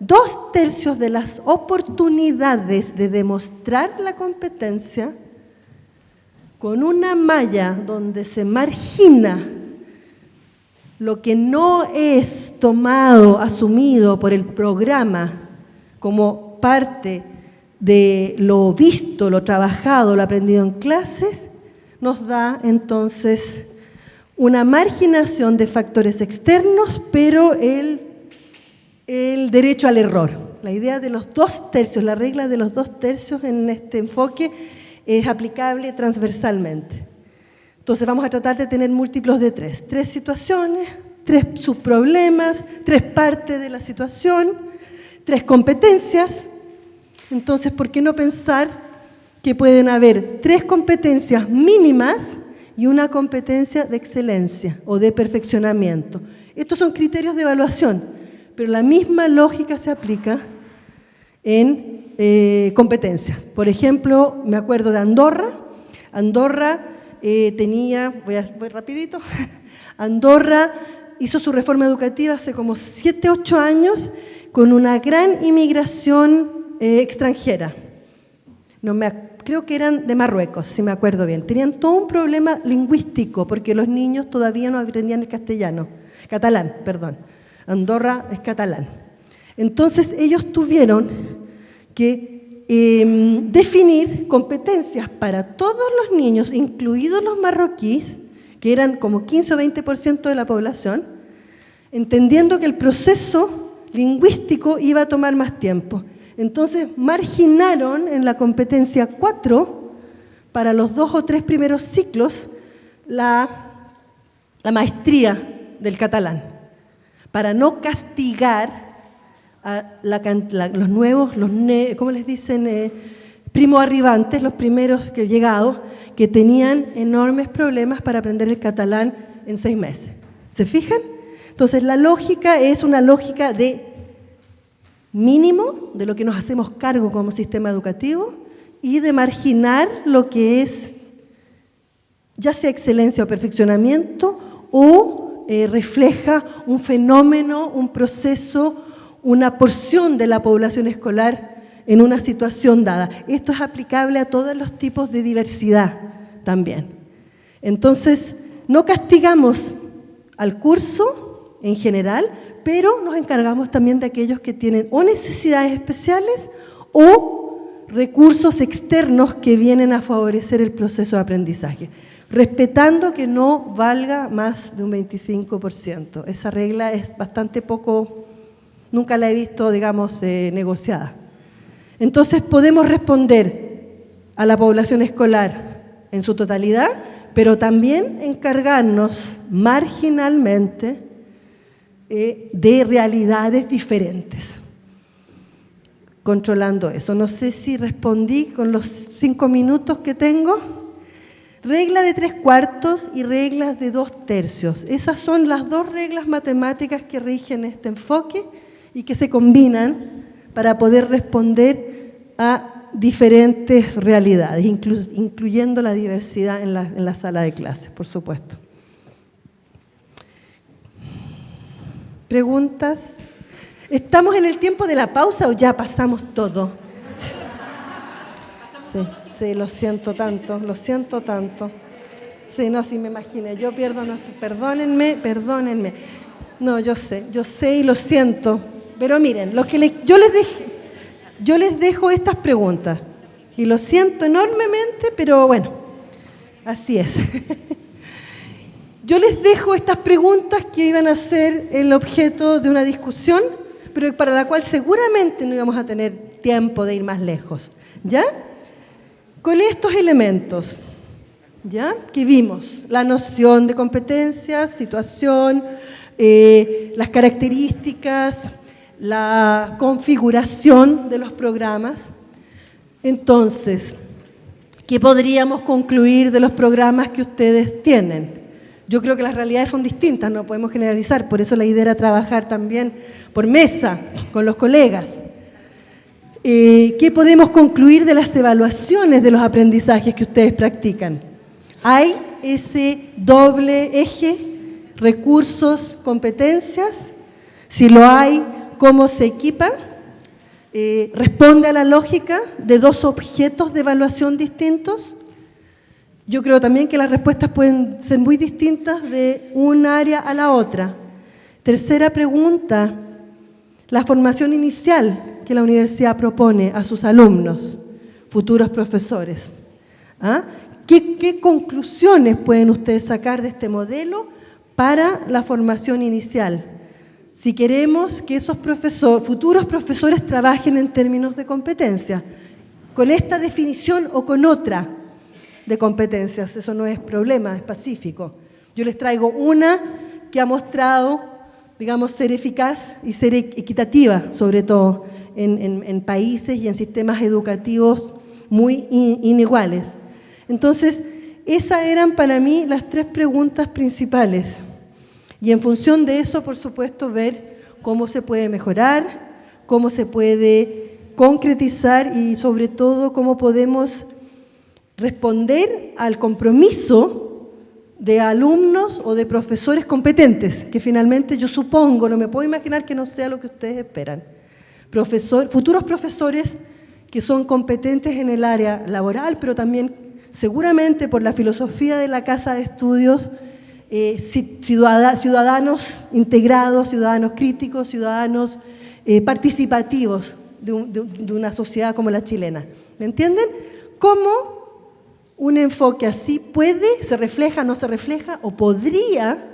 2/3 de las oportunidades de demostrar la competencia con una malla donde se margina lo que no es tomado, asumido por el programa como parte de lo visto, lo trabajado, lo aprendido en clases, nos da entonces una marginación de factores externos, pero el derecho al error. La idea de los 2/3, la regla de los 2/3 en este enfoque es aplicable transversalmente. Entonces vamos a tratar de tener múltiplos de 3. 3 situaciones, 3 subproblemas, 3 partes de la situación, 3 competencias. Entonces, ¿por qué no pensar que pueden haber 3 competencias mínimas y una competencia de excelencia o de perfeccionamiento? Estos son criterios de evaluación, pero la misma lógica se aplica en competencias. Por ejemplo, me acuerdo de Andorra. Andorra voy rapidito, Andorra hizo su reforma educativa hace como 7, 8 años con una gran inmigración extranjera. Creo que eran de Marruecos, si me acuerdo bien. Tenían todo un problema lingüístico porque los niños todavía no aprendían el catalán. Andorra es catalán. Entonces ellos tuvieron que definir competencias para todos los niños, incluidos los marroquíes, que eran como 15 o 20% de la población, entendiendo que el proceso lingüístico iba a tomar más tiempo. Entonces marginaron en la competencia 4 para los 2 o 3 primeros ciclos la maestría del catalán, para no castigar a los nuevos, ¿cómo les dicen? Primo arribantes, los primeros que llegados, que tenían enormes problemas para aprender el catalán en 6 meses. ¿Se fijan? Entonces la lógica es una lógica de mínimo, de lo que nos hacemos cargo como sistema educativo, y de marginar lo que es ya sea excelencia o perfeccionamiento, o refleja un fenómeno, un proceso, una porción de la población escolar en una situación dada. Esto es aplicable a todos los tipos de diversidad también. Entonces, no castigamos al curso en general, pero nos encargamos también de aquellos que tienen o necesidades especiales o recursos externos que vienen a favorecer el proceso de aprendizaje, respetando que no valga más de un 25%. Esa regla es bastante poco, nunca la he visto, digamos, negociada. Entonces podemos responder a la población escolar en su totalidad, pero también encargarnos marginalmente de realidades diferentes, controlando eso. No sé si respondí con los 5 minutos que tengo. Regla de 3/4 y reglas de 2/3. Esas son las 2 reglas matemáticas que rigen este enfoque y que se combinan para poder responder a diferentes realidades, incluyendo la diversidad en la sala de clases, por supuesto. ¿Preguntas? ¿Estamos en el tiempo de la pausa o ya pasamos todo? Sí, lo siento tanto. Sí, no, sí me imaginé, yo pierdo, no sé, perdónenme. No, yo sé y lo siento, pero miren, yo les dejo estas preguntas y lo siento enormemente, pero bueno, así es. Yo les dejo estas preguntas que iban a ser el objeto de una discusión, pero para la cual seguramente no íbamos a tener tiempo de ir más lejos, ¿ya? Con estos elementos, ¿ya? Que vimos, la noción de competencia, situación, las características, la configuración de los programas. Entonces, ¿qué podríamos concluir de los programas que ustedes tienen? Yo creo que las realidades son distintas, no podemos generalizar, por eso la idea era trabajar también por mesa con los colegas. ¿Qué podemos concluir de las evaluaciones de los aprendizajes que ustedes practican? ¿Hay ese doble eje, recursos, competencias? Si lo hay, ¿cómo se equipa? ¿Responde a la lógica de 2 objetos de evaluación distintos? Yo creo también que las respuestas pueden ser muy distintas de un área a la otra. Tercera pregunta, la formación inicial que la universidad propone a sus alumnos, futuros profesores. ¿Ah? ¿Qué conclusiones pueden ustedes sacar de este modelo para la formación inicial? Si queremos que esos futuros profesores trabajen en términos de competencia, con esta definición o con otra de competencias, eso no es problema, es pacífico. Yo les traigo una que ha mostrado, digamos, ser eficaz y ser equitativa, sobre todo en países y en sistemas educativos muy iniguales. Entonces, esas eran para mí las 3 preguntas principales. Y en función de eso, por supuesto, ver cómo se puede mejorar, cómo se puede concretizar y sobre todo cómo podemos responder al compromiso de alumnos o de profesores competentes, que finalmente yo supongo, no me puedo imaginar que no sea lo que ustedes esperan. Futuros profesores que son competentes en el área laboral, pero también seguramente por la filosofía de la Casa de Estudios, ciudadanos integrados, ciudadanos críticos, ciudadanos participativos de una sociedad como la chilena. ¿Me entienden? ¿Cómo un enfoque así se refleja, no se refleja o podría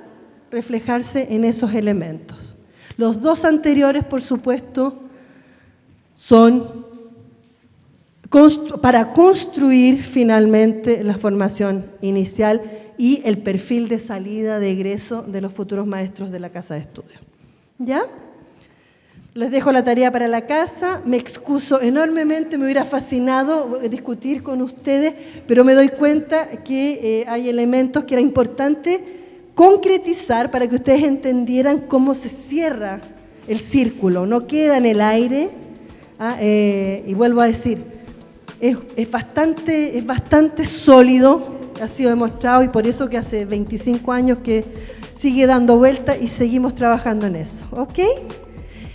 reflejarse en esos elementos? Los 2 anteriores, por supuesto, son para construir finalmente la formación inicial y el perfil de salida, de egreso de los futuros maestros de la Casa de Estudios. ¿Ya? Les dejo la tarea para la casa, me excuso enormemente, me hubiera fascinado discutir con ustedes, pero me doy cuenta que hay elementos que era importante concretizar para que ustedes entendieran cómo se cierra el círculo, no queda en el aire. Y vuelvo a decir, es bastante sólido, ha sido demostrado y por eso que hace 25 años que sigue dando vuelta y seguimos trabajando en eso. ¿Ok?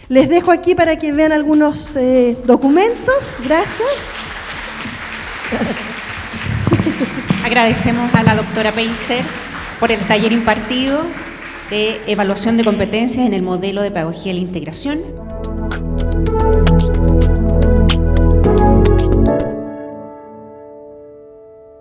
Les dejo aquí para que vean algunos documentos. Gracias. Agradecemos a la doctora Peiser por el taller impartido de evaluación de competencias en el modelo de pedagogía de la integración.